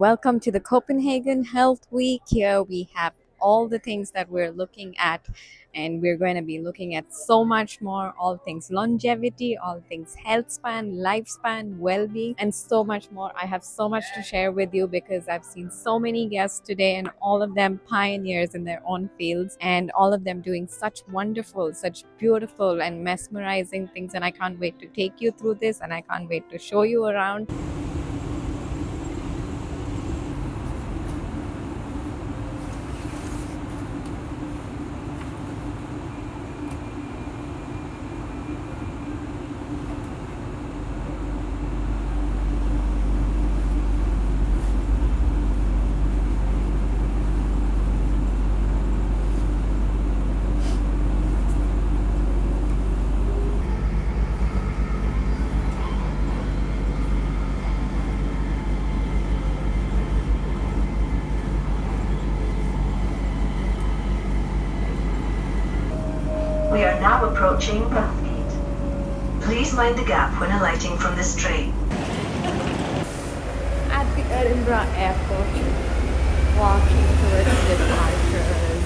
Welcome to the Copenhagen Health Week. Here we have all the things that we're looking at, and we're going to be looking at so much more, all things longevity, all things health span, lifespan, well-being, and so much more. I have so much to share with you because I've seen so many guests today, and all of them pioneers in their own fields, and all of them doing such wonderful, such beautiful and mesmerizing things. And I can't wait to take you through this, and I can't wait to show you around. We are now approaching Bathgate. Please mind the gap when alighting from this train. At the Edinburgh airport, walking towards departures.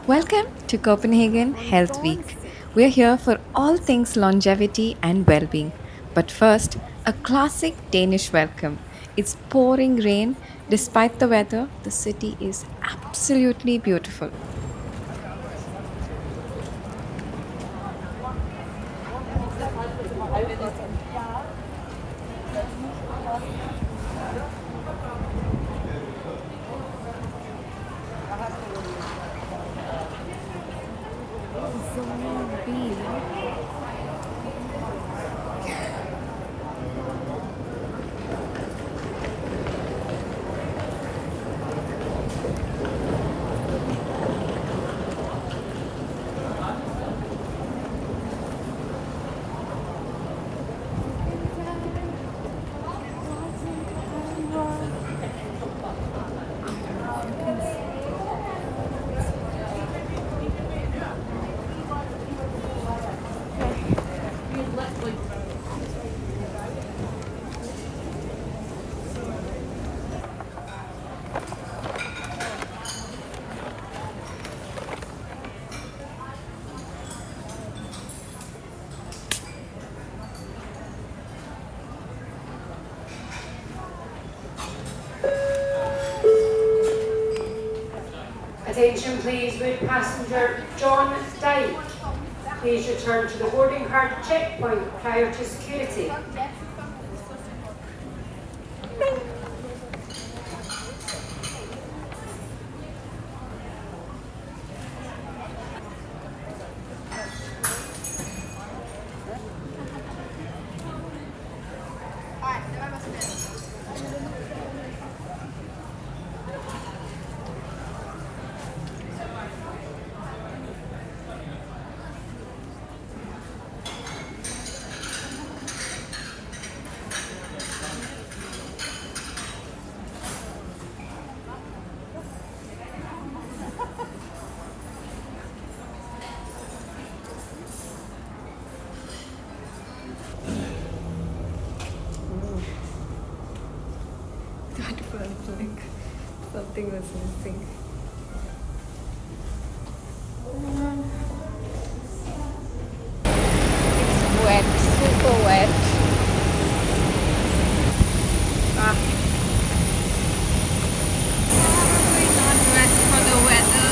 Welcome to Copenhagen Health Week. We're here for all things longevity and well-being. But first, a classic Danish welcome. It's pouring rain. Despite the weather, the city is absolutely beautiful. Attention please with passenger John Dyke. Please return to the boarding card checkpoint prior to security. That felt like something was missing. It's wet, super wet. Ah. Probably not dressed for the weather.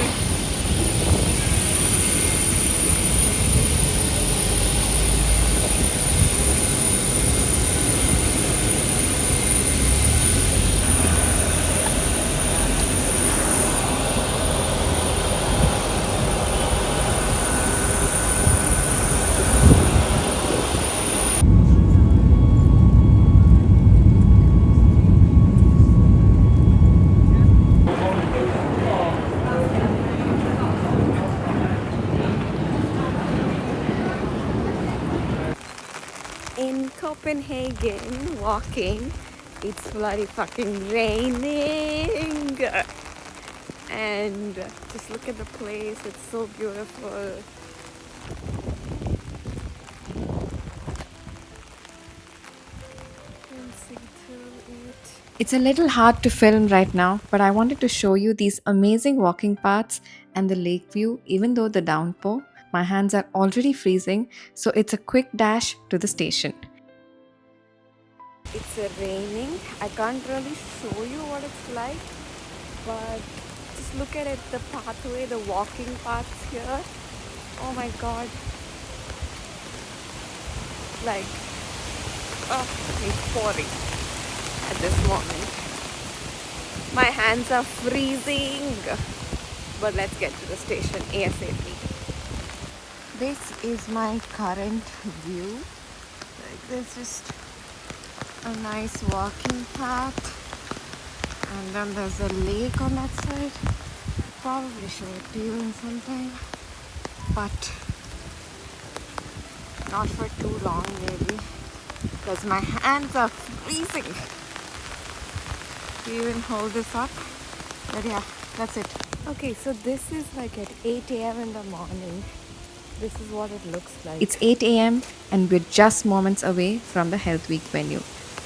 In Copenhagen, walking, it's bloody fucking raining. And just look at the place, it's so beautiful. It's a little hard to film right now, but I wanted to show you these amazing walking paths and the lake view, even though the downpour. My hands are already freezing, so it's a quick dash to the station. It's raining. I can't really show you what it's like, but just look at it, the pathway, the walking paths here. Oh my god. Like, oh, it's pouring at this moment. My hands are freezing. But let's get to the station ASAP. This is my current view. Like, there's just a nice walking path, and then there's a lake on that side. Probably show it to you in some time, but not for too long maybe, because my hands are freezing. Do you even hold this up? But yeah, that's it. Okay, so this is like at 8 a.m. in the morning. This is what it looks like. It's 8 a.m. and we're just moments away from the Health Week venue.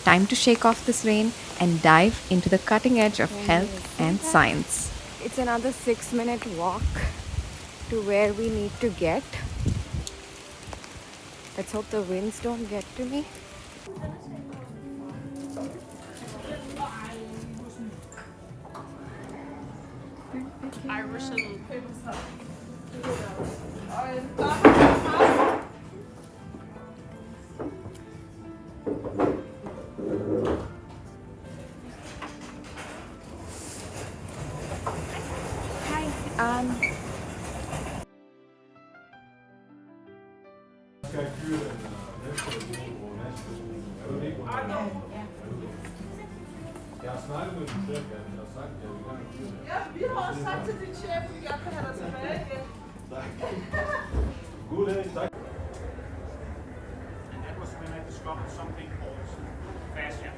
Time to shake off this rain and dive into the cutting edge of health and science. It's another 6-minute walk to where we need to get. Let's hope the winds don't get to me. Hi. Jeg har snakket med din chef, han har sagt, at jeg vil gerne fyre det. Ja, vi har også sagt til din chef, at vi gerne vil have dig tilbage igen. Tak. God dag, tak. And that was when I discovered something called fascia.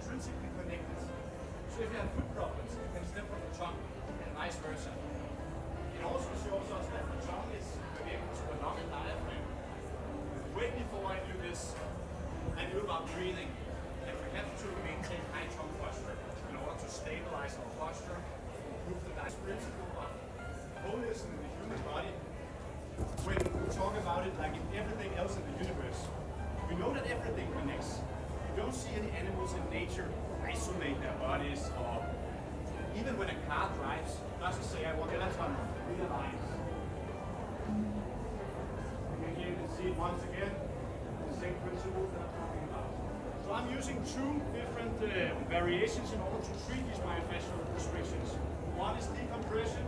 Intrinsically connected. So if you have foot problems, you can step on the tongue and vice versa. It also shows us that the tongue is connected to the lung and diaphragm. Way before I knew this, I knew about breathing, and we have to maintain high tongue posture in order to stabilize our posture, improve the nice principle of holism in the human body. When we talk about it like in everything else in the universe, we know that everything connects. You don't see any animals in nature isolate their bodies, or even when a car drives, doesn't say, I want to realign. Again, here you can see it once again, the same principle that I'm talking about. So I'm using two different variations in order to treat these myofascial restrictions. One is decompression,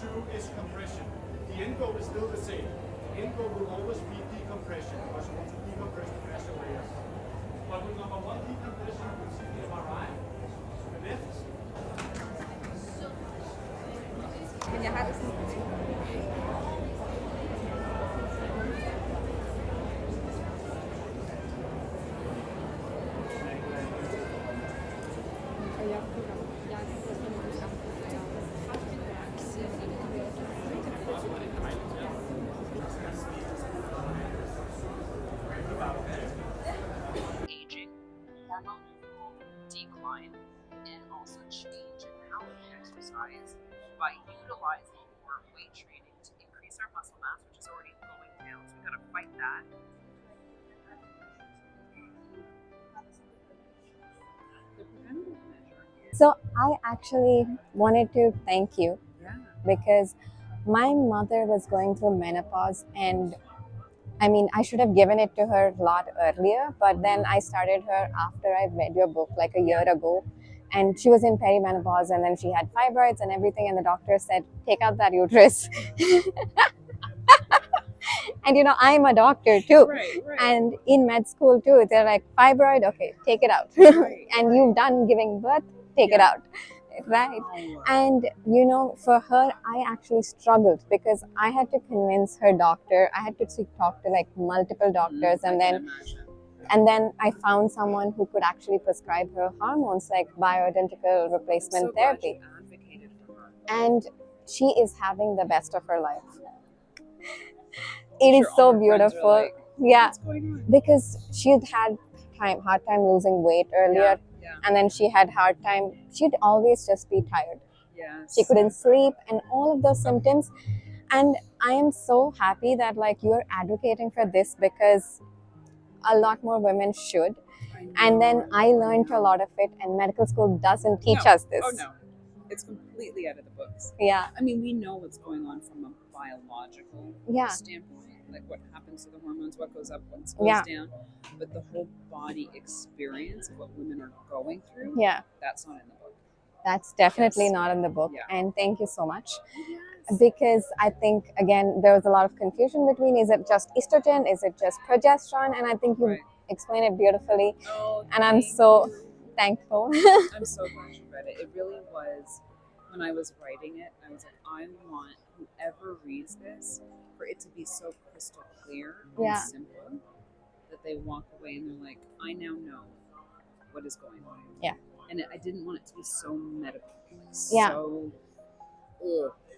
two is compression. The end goal is still the same. The end goal will always be decompression, because you want to decompress the fascial layers. But with number one decompression, you can see the MRI to the left. Aging, hormone decline, and also change in how we exercise by utilizing more weight training to increase our muscle mass, which is already going down. So we gotta fight that. The preventative measure is So I actually wanted to thank you because my mother was going through menopause, and I mean, I should have given it to her a lot earlier, but then I started her after I read your book like a year ago. And she was in perimenopause, and then she had fibroids and everything, and the doctor said, take out that uterus. And I'm a doctor too. Right. And in med school too, they're like, fibroid, okay, take it out. Right. And you've done giving birth, take it Yeah. out. Right. Wow. And for her, I actually struggled because I had to convince her doctor. I had to talk to like multiple doctors, I and can then imagine. I found someone who could actually prescribe her hormones like bioidentical replacement So glad therapy. you advocated for her. And she is having the best of her life. It is Sure, so all her friends are beautiful. like, Yeah, what's going on? because she'd had hard time losing weight earlier, Yeah. and then she had hard time. She'd always just be tired. Yes. She couldn't sleep, and all of those symptoms. And I am so happy that like you're advocating for this, because a lot more women should. I know, And then I learned a lot of it, and medical school doesn't teach No. us this. Oh no, it's completely out of the books. Yeah, I mean, we know what's going on from a biological Yeah. standpoint, like what happens to the hormones, what goes up, what goes Yeah. down. But the whole body experience of what women are going through, yeah, that's not in the book. that's definitely Yes. not in the book. Yeah. And thank you so much. Yes. Because I think, again, there was a lot of confusion between, is it just estrogen, is it just progesterone? And I think you Right. explained it beautifully, Oh, and I'm thank so you. thankful. I'm so glad you read it. It really was, when I was writing it, I was like, I want whoever reads this for it to be so crystal clear Yeah. and simple that they walk away and they're like, I now know what is going on. Yeah. And I didn't want it to be so medical, like Yeah. so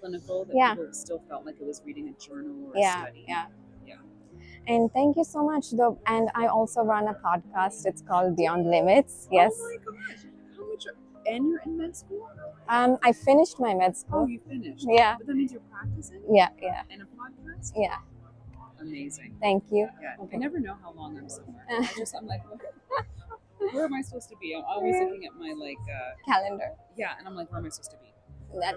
clinical that Yeah. people still felt like it was reading a journal or Yeah, a study. yeah. Yeah. And thank you so much, though. And I also run a podcast. It's called Beyond Limits. Yes. Oh my gosh. How much and you're in med school? I finished my med Oh, school. you finished. Yeah. But that means you're practicing Yeah. and a podcast? Yeah. Amazing. Thank you. Yeah. Okay. I never know how long I'm somewhere. I'm like, where am I supposed to be? I'm always looking at my Calendar. yeah, and I'm like, where am I supposed to be?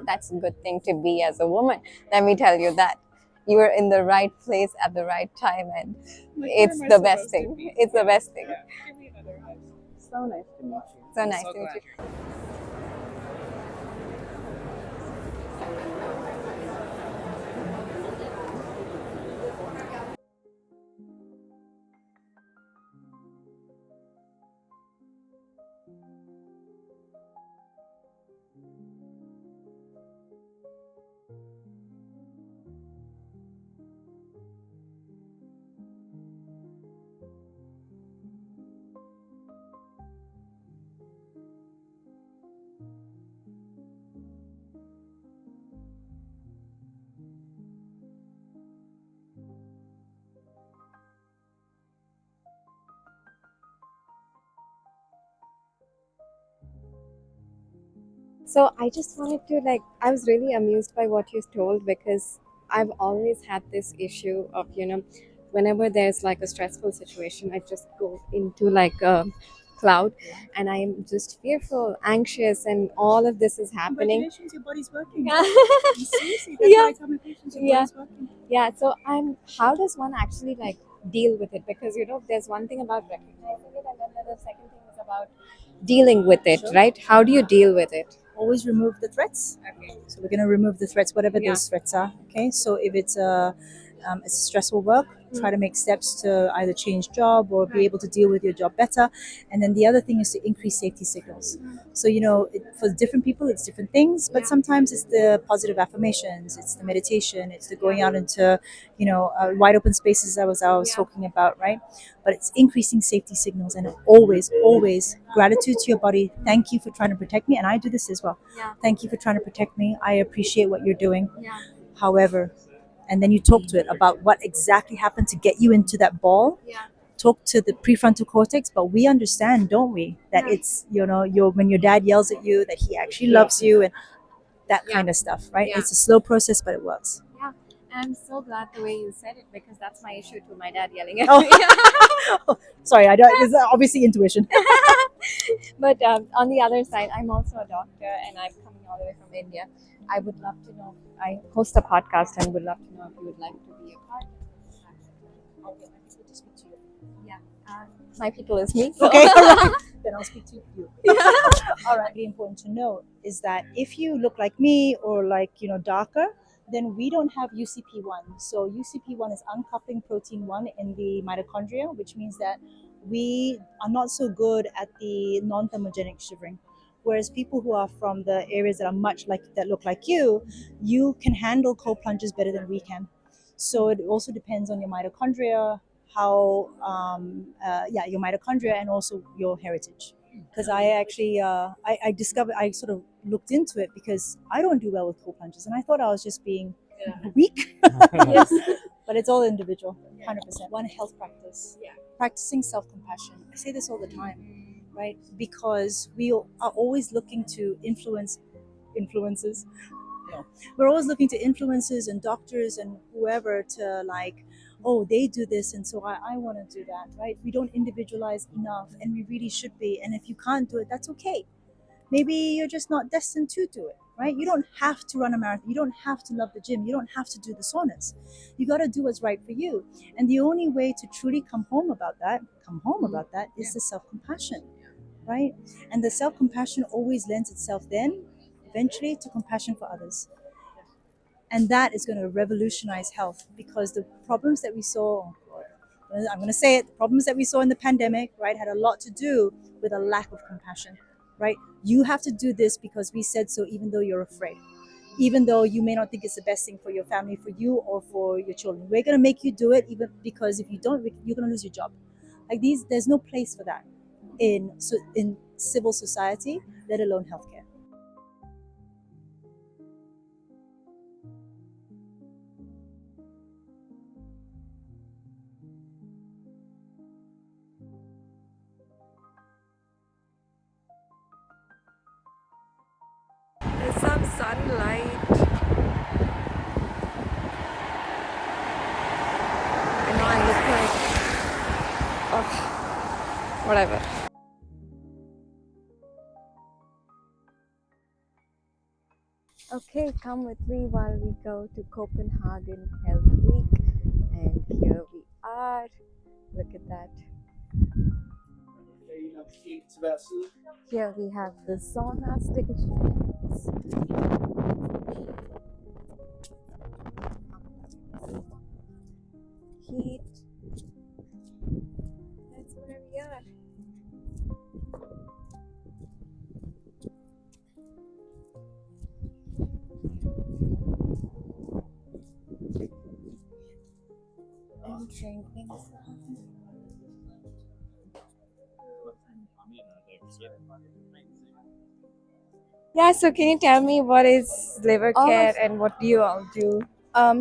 That's a good thing to be as a woman. Let me tell you that. You are in the right place at the right time, and Like, it's where am I the best supposed to thing. be? It's the best thing. Yeah. Give me another hug. So nice to meet you. So I'm nice so to meet glad you. you're So I just wanted to I was really amused by what you told, because I've always had this issue of, whenever there's like a stressful situation, I just go into like a cloud, and I'm just fearful, anxious, and all of this is happening. Congratulations, your body's working. Yeah. Seriously, that's Yeah. what I tell my patients, your Yeah. body's working. Yeah, so how does one actually deal with it? Because there's one thing about recognizing it, and then the second thing is about dealing with it, right? How do you deal with it? Always remove the threats. Okay. So we're going to remove the threats, whatever Yeah. those threats are. Okay. So if it's stressful work, try to make steps to either change job or be able to deal with your job better. And then the other thing is to increase safety signals. So for different people, it's different things, but sometimes it's the positive affirmations, it's the meditation, it's the going out into wide open spaces I was talking about, right? But it's increasing safety signals, and always gratitude to your body. Thank you for trying to protect me, and I do this as well. Yeah. Thank you for trying to protect me. I appreciate what you're doing. Yeah. However, and then you talk to it about what exactly happened to get you into that ball. Yeah. Talk to the prefrontal cortex, but we understand, don't we, that it's when your dad yells at you, that he actually loves you, and that kind of stuff, right? Yeah. It's a slow process, but it works. Yeah, and I'm so glad the way you said it, because that's my issue too. My dad yelling at Oh. me. Sorry, I don't. It's obviously intuition. But on the other side, I'm also a doctor, and I'm coming all the way from India. I would love to know. I host a podcast, and would love to know if you would like to be a part. Yeah, my people is me. So. Okay, all right. Then I'll speak to you. All right. Really important to know is that if you look like me or darker, then we don't have UCP1. So UCP1 is uncoupling protein 1 in the mitochondria, which means that we are not so good at the non-thermogenic shivering. Whereas people who are from the areas that are much like that look like you can handle cold plunges better than we can. So it also depends on your mitochondria, how your mitochondria, and also your heritage. Because I actually I discovered, I sort of looked into it because I don't do well with cold plunges, and I thought I was just being weak. Yes, but it's all individual, 100%. One health practice, practicing self-compassion. I say this all the time, right? Because we are always looking to influences. No, we're always looking to influencers and doctors and whoever to like, oh, they do this, and so I want to do that, right? We don't individualize enough, and we really should be. And if you can't do it, that's okay. Maybe you're just not destined to do it, right? You don't have to run a marathon. You don't have to love the gym. You don't have to do the saunas. You got to do what's right for you. And the only way to truly come home about that is the self-compassion, right? And the self-compassion always lends itself then eventually to compassion for others. And that is going to revolutionize health, because the problems that we saw, I'm going to say it, the problems that we saw in the pandemic, right, had a lot to do with a lack of compassion, right? You have to do this because we said so, even though you're afraid, even though you may not think it's the best thing for your family, for you, or for your children. We're going to make you do it, even because if you don't, you're going to lose your job. Like these, there's no place for that in civil society, let alone healthcare. There's some sunlight. I know I look like, oh, whatever. Okay, come with me while we go to Copenhagen Health Week. And here we are. Look at that. Here we have the sauna stations. Heat. That's where we are. And drinking some. Yeah, so can you tell me what is liver care and what do you all do?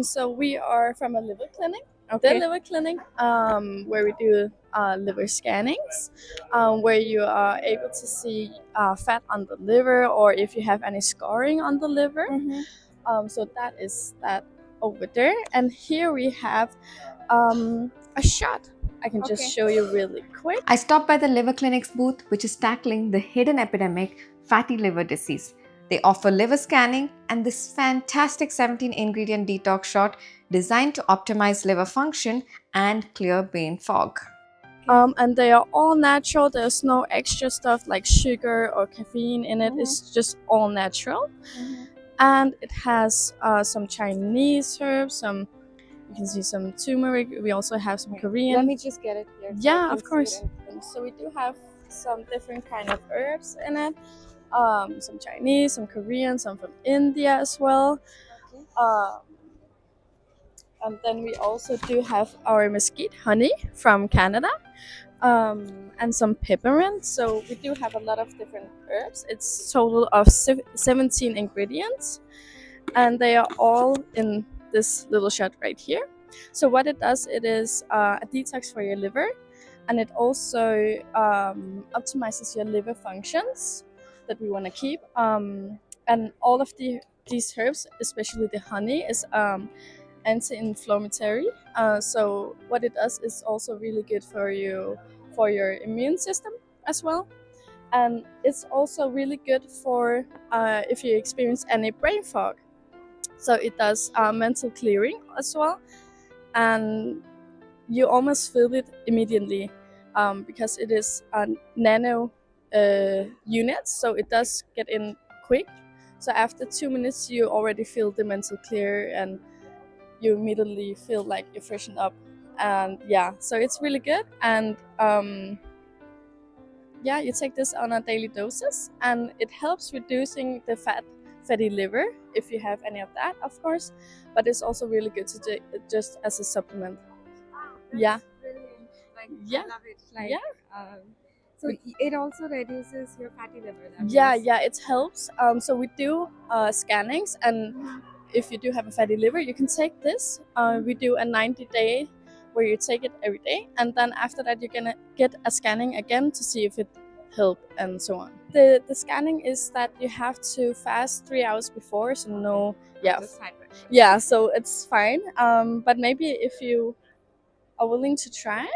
So we are from a liver clinic. Okay. The liver clinic, where we do liver scannings, where you are able to see fat on the liver, or if you have any scarring on the liver. So that is that over there. And here we have a shot. I can just show you really quick. I stopped by the Liver Clinic's booth, which is tackling the hidden epidemic, fatty liver disease. They offer liver scanning and this fantastic 17-ingredient detox shot designed to optimize liver function and clear brain fog. And they are all natural. There's no extra stuff like sugar or caffeine in it. It's just all natural. And it has some Chinese herbs, you can see some turmeric. We also have some Korean. Let me just get it here. Yeah, of course. So we do have some different kind of herbs in it. Some Chinese, some Korean, some from India as well. And then we also do have our mesquite honey from Canada, and some peppermint. So we do have a lot of different herbs. It's total of 17 ingredients, and they are all in this little shot right here. So what it does, it is a detox for your liver, and it also optimizes your liver functions that we want to keep. And all of these herbs, especially the honey, is anti-inflammatory. So what it does is also really good for your immune system as well. And it's also really good for if you experience any brain fog. So it does mental clearing as well, and you almost feel it immediately because it is a nano unit, so it does get in quick. So after 2 minutes, you already feel the mental clear, and you immediately feel like you're freshened up. And yeah, so it's really good. And yeah, you take this on a daily doses, and it helps reducing the fatty liver if you have any of that, of course. But it's also really good to just as a supplement. Yeah. Brilliant. Like, Yeah. I love it. Like, Yeah. So it also reduces your fatty liver. That Yeah, means. yeah, it helps. So we do scannings, and if you do have a fatty liver, you can take this. We do a 90-day where you take it every day, and then after that, you're gonna get a scanning again to see if it helped and so on. The scanning is that you have to fast 3 hours before, so no, yeah, Just high pressure. yeah, so it's fine. But maybe if you are willing to try,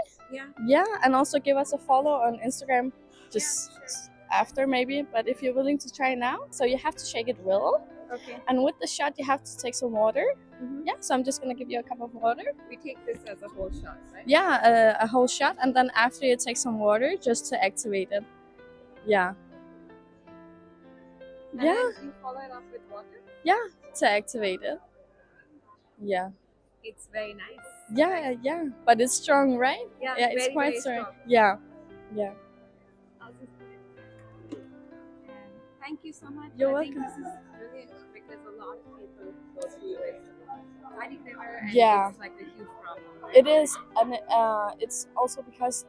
Yeah. and also give us a follow on Instagram just after maybe. But if you're willing to try now, so you have to shake it well, Okay. and with the shot you have to take some water. Mhm. Yeah, so I'm just gonna give you a cup of water. We take this as a whole shot, right? Yeah, a whole shot, and then after you take some water just to activate it. Yeah. And Yeah, then you follow it up with water. to activate it. Yeah. It's very nice. Yeah, yeah, but it's strong, right? Yeah, Yeah, it's very, quite very strong. strong. Yeah, yeah. I'll just put it. And thank you so much. You're I think welcome. this is brilliant because a lot of people go through it. Fatty liver, and Yeah. it's like a huge problem. It is, and it's also because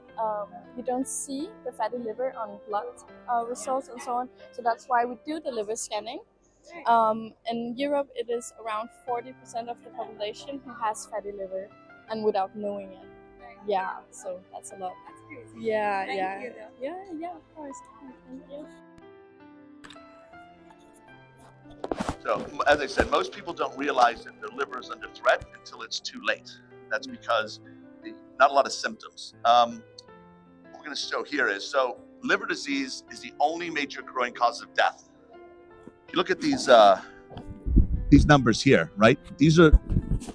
you don't see the fatty liver on blood results and so on. So that's why we do the liver scanning. In Europe, it is around 40% of the population who has fatty liver, and without knowing it. Yeah, so that's a lot. That's crazy. Yeah, Thank yeah, you, though. yeah, of course. Thank you. So, as I said, most people don't realize that their liver is under threat until it's too late. That's because not a lot of symptoms. What we're going to show here is, so liver disease is the only major growing cause of death. If you look at these numbers here, right? These are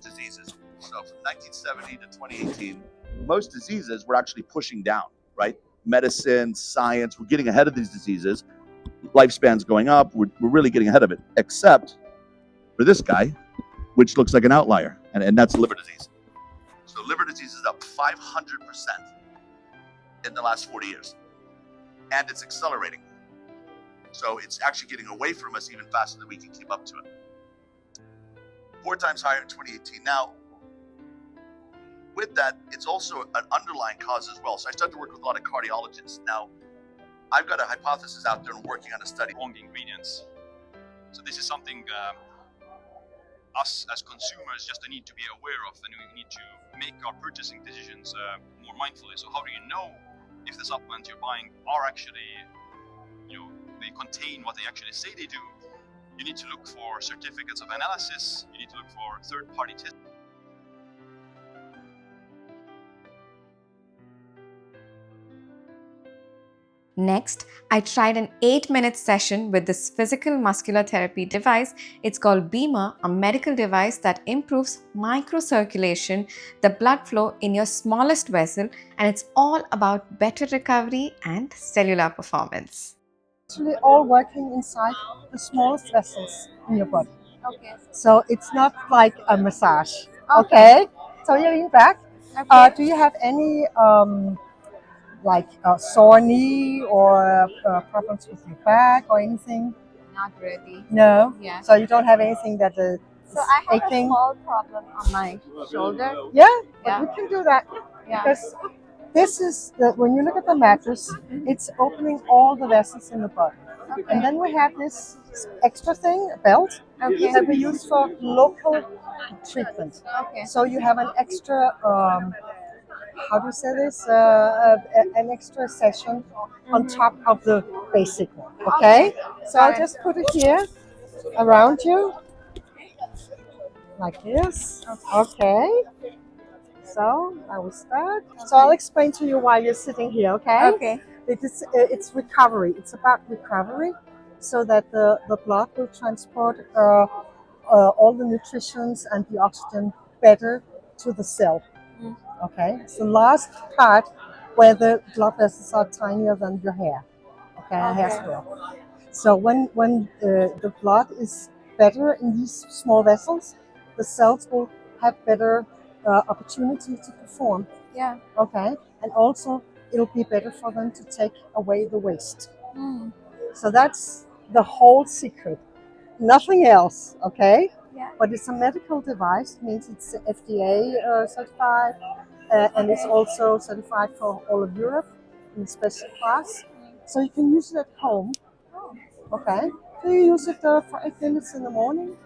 diseases. So from 1970 to 2018, most diseases we're actually pushing down, right? Medicine, science, we're getting ahead of these diseases. Lifespan's going up, we're really getting ahead of it, except for this guy, which looks like an outlier, and that's liver disease. So liver disease is up 500% in the last 40 years, and it's accelerating. So it's actually getting away from us even faster than we can keep up to it. 4 times higher in 2018. Now, with that, it's also an underlying cause as well. So I started to work with a lot of cardiologists. Now, I've got a hypothesis out there and working on a study on the ingredients. So this is something us as consumers just need to be aware of, and we need to make our purchasing decisions more mindfully. So how do you know if the supplements you're buying are actually, they contain what they actually say they do? You need to look for certificates of analysis. You need to look for third-party tests. Next, I tried an 8-minute session with this physical muscular therapy device. It's called Beamer, a medical device that improves microcirculation, the blood flow in your smallest vessel, and it's all about better recovery and cellular performance. Actually all working inside the smallest vessels in your body. Okay. So it's not like a massage. Okay. So you're lean back. Do you have any like a sore knee or problems with your back or anything? Not really. No. Yeah. So you don't have anything that is So I have aching? a small problem on my shoulder. Yeah, but Yeah. we can do that Yeah. because this is when you look at the mattress, it's opening all the vessels in the body. And then we have this extra thing, a belt, that we use for local treatment. Okay. So you have an extra, how do you say this? An extra session on top of the basic one. Okay? So I'll just put it here around you, like this. Okay. So I will start. So I'll explain to you why you're sitting here, okay? Okay. It's recovery. It's about recovery so that the blood will transport all the nutrients and the oxygen better to the cell. Okay? It's the last part where the blood vessels are tinier than your hair. Okay, hair swell. So when the blood is better in these small vessels, the cells will have better opportunity to perform. Yeah. Okay, and also it'll be better for them to take away the waste. Mm. So that's the whole secret. Nothing else. Okay. Yeah. But it's a medical device, means it's FDA certified, and it's also certified for all of Europe in special class. So you can use it at home. Okay. So you use it for 8 minutes in the morning,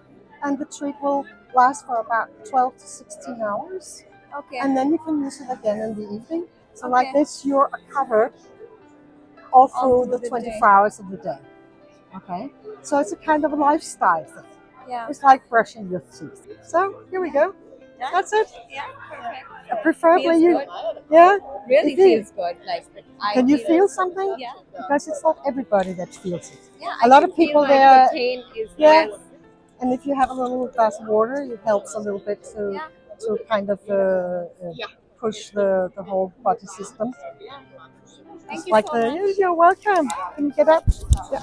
and the treat will last for about 12 to 16 hours. Okay. And then you can use it again in the evening. So Okay. like this, you're covered all through through the the 24 day. hours of the day. Okay. So it's a kind of a lifestyle thing. Yeah. It's like brushing your teeth. So here we go. Yeah. That's it. Yeah. Perfect. Preferably Feels you. good. Yeah. Really It is. feels good. Like I Can you feel something? Yeah. Because it's not everybody that feels it. Yeah. A lot of people my there. pain is Yeah. less. And if you have a little glass of water, it helps a little bit to Yeah. kind of push the whole body system. Thank It's you like so much. you're welcome. Can you get up? Yeah.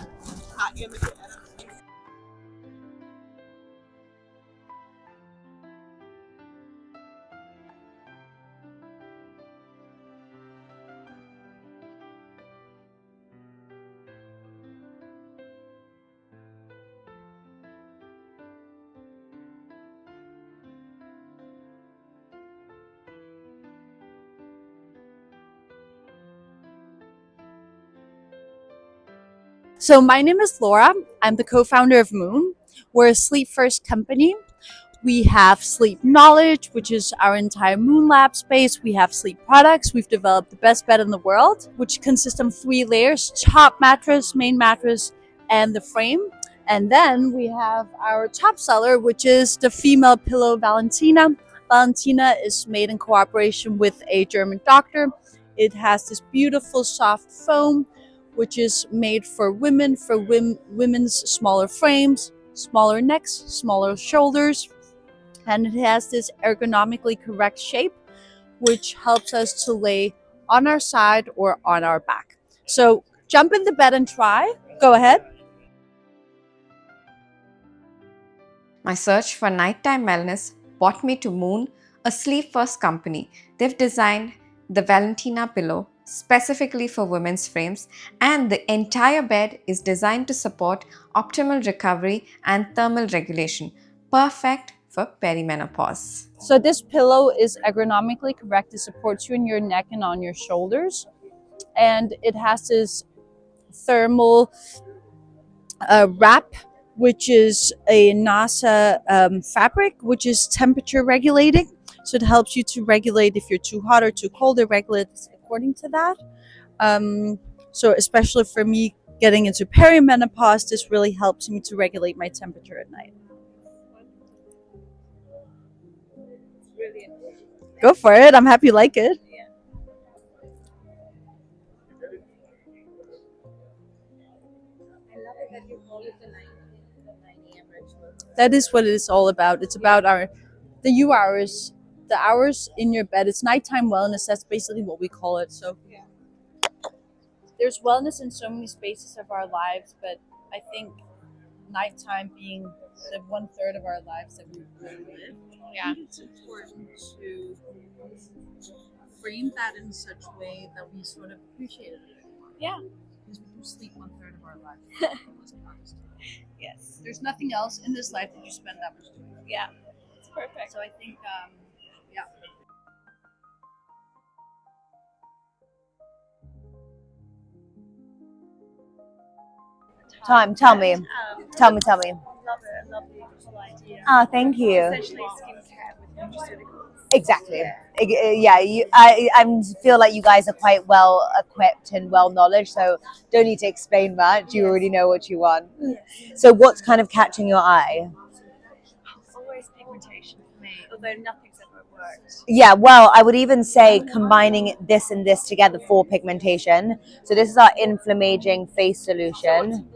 So my name is Laura. I'm the co-founder of Moon. We're a sleep first company. We have sleep knowledge, which is our entire Moon Lab space. We have sleep products. We've developed the best bed in the world, which consists of 3 layers: top mattress, main mattress, and the frame. And then we have our top seller, which is the female pillow Valentina. Valentina is made in cooperation with a German doctor. It has this beautiful soft foam, which is made for women, for women's smaller frames, smaller necks, smaller shoulders. And it has this ergonomically correct shape, which helps us to lay on our side or on our back. So jump in the bed and try. Go ahead. My search for nighttime wellness brought me to Moon, a sleep-first company. They've designed the Valentina pillow specifically for women's frames, and the entire bed is designed to support optimal recovery and thermal regulation, perfect for perimenopause. So this pillow is ergonomically correct. It supports you in your neck and on your shoulders. And it has this thermal wrap, which is a NASA fabric, which is temperature regulating. So it helps you to regulate if you're too hot or too cold. It regulates according to that. So especially for me getting into perimenopause, this really helps me to regulate my temperature at night. Go for it. I'm happy you like it. That is what it is all about. It's about the U hours, the hours in your bed. It's nighttime wellness. That's basically what we call it. So there's wellness in so many spaces of our lives, but I think nighttime being the 1/3 of our lives that we really live, I think it's important to frame that in such a way that we sort of appreciate it a bit more. Yeah. Because we do sleep 1/3 of our life. Let's be honest. Yes. There's nothing else in this life that you spend that much doing. Yeah. It's perfect. So I think, yeah. Tell me. Tell me. Love it. I love the whole idea. Ah, thank you. Essentially skincare with nutraceuticals. Exactly. Yeah, I feel like you guys are quite well equipped and well knowledge, so don't need to explain much. You already know what you want. So what's kind of catching your eye? Always pigmentation for me, although nothing's ever worked. Yeah, well, I would even say combining this and this together for pigmentation. So this is our inflammaging face solution.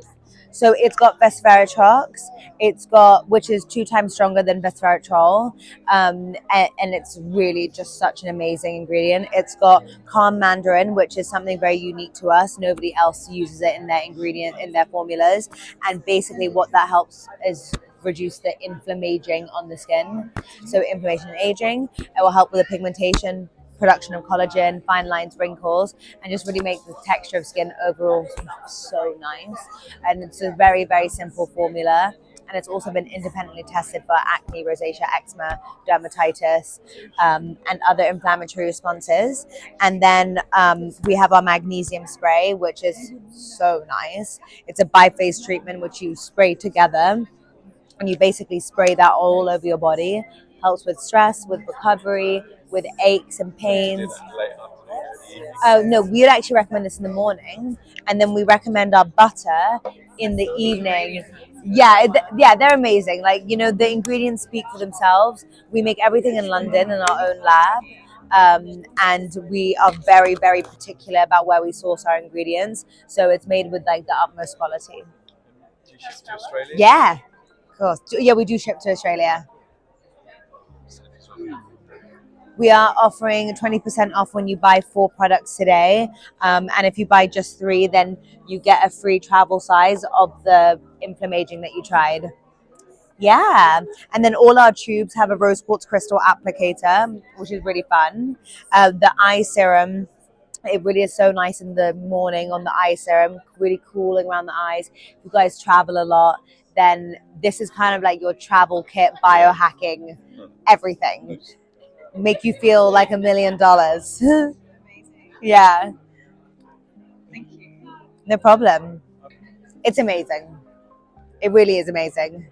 So it's got resveratrox, which is 2 times stronger than resveratrol, and it's really just such an amazing ingredient. It's got calm mandarin, which is something very unique to us. Nobody else uses it in their formulas, and basically what that helps is reduce the inflammaging on the skin. So inflammation and aging, it will help with the pigmentation, production of collagen, fine lines, wrinkles, and just really make the texture of skin overall so nice. And it's a very, very simple formula. And it's also been independently tested for acne, rosacea, eczema, dermatitis, and other inflammatory responses. And then we have our magnesium spray, which is so nice. It's a biphase treatment, which you spray together. And you basically spray that all over your body. Helps with stress, with recovery, with aches and pains. Oh no, we'd actually recommend this in the morning, and then we recommend our butter in the evening. Yeah, they're amazing. Like, you know, the ingredients speak for themselves. We make everything in London in our own lab. And we are very, very particular about where we source our ingredients. So it's made with like the utmost quality. Do you ship to Australia? Yeah, of course. Yeah, we do ship to Australia. We are offering 20% off when you buy 4 products today. And if you buy just 3, then you get a free travel size of the inflammaging that you tried. Yeah. And then all our tubes have a rose quartz crystal applicator, which is really fun. The eye serum, it really is so nice in the morning on the eye serum, really cooling around the eyes. If you guys travel a lot, then this is kind of like your travel kit, biohacking, everything. Make you feel like $1 million. Yeah. Thank you. No problem. It's amazing. It really is amazing.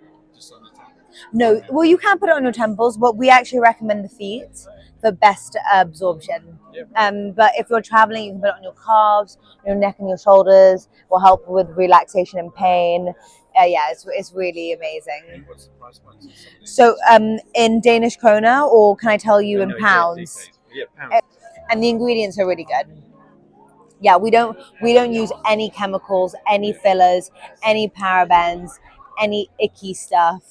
No, well, you can put it on your temples, but we actually recommend the feet for best absorption. But if you're traveling, you can put it on your calves, your neck and your shoulders. Will help with relaxation and pain. Yeah, it's really amazing. What's the price point? So in Danish krona, or can I tell you in pounds? Yeah, pounds. And the ingredients are really good. Yeah, we don't use any chemicals, any fillers, any parabens, any icky stuff.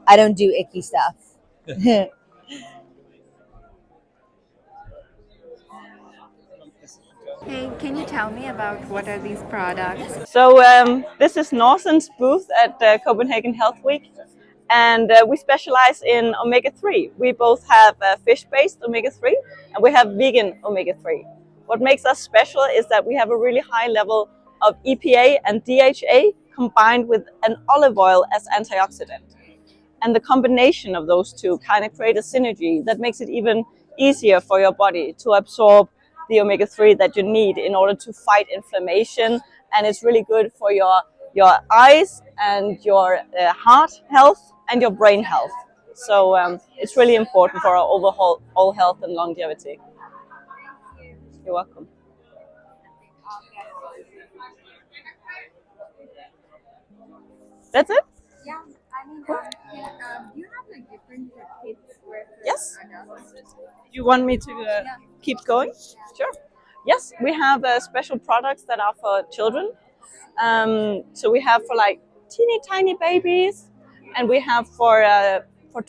I don't do icky stuff. Hey, can you tell me about what are these products? So this is Norsen's booth at Copenhagen Health Week, and we specialize in omega-3. We both have fish-based omega-3 and we have vegan omega-3. What makes us special is that we have a really high level of EPA and DHA combined with an olive oil as antioxidant. And the combination of those two kind of create a synergy that makes it even easier for your body to absorb the omega-3 that you need in order to fight inflammation. And it's really good for your eyes and your heart health and your brain health. So it's really important for our overall health and longevity. You're welcome. That's it? Yeah, I mean, do you have like different for kids or for Yes. adults? You want me to keep going? Sure. Yes, we have special products that are for children. So we have for like teeny tiny babies, and we have for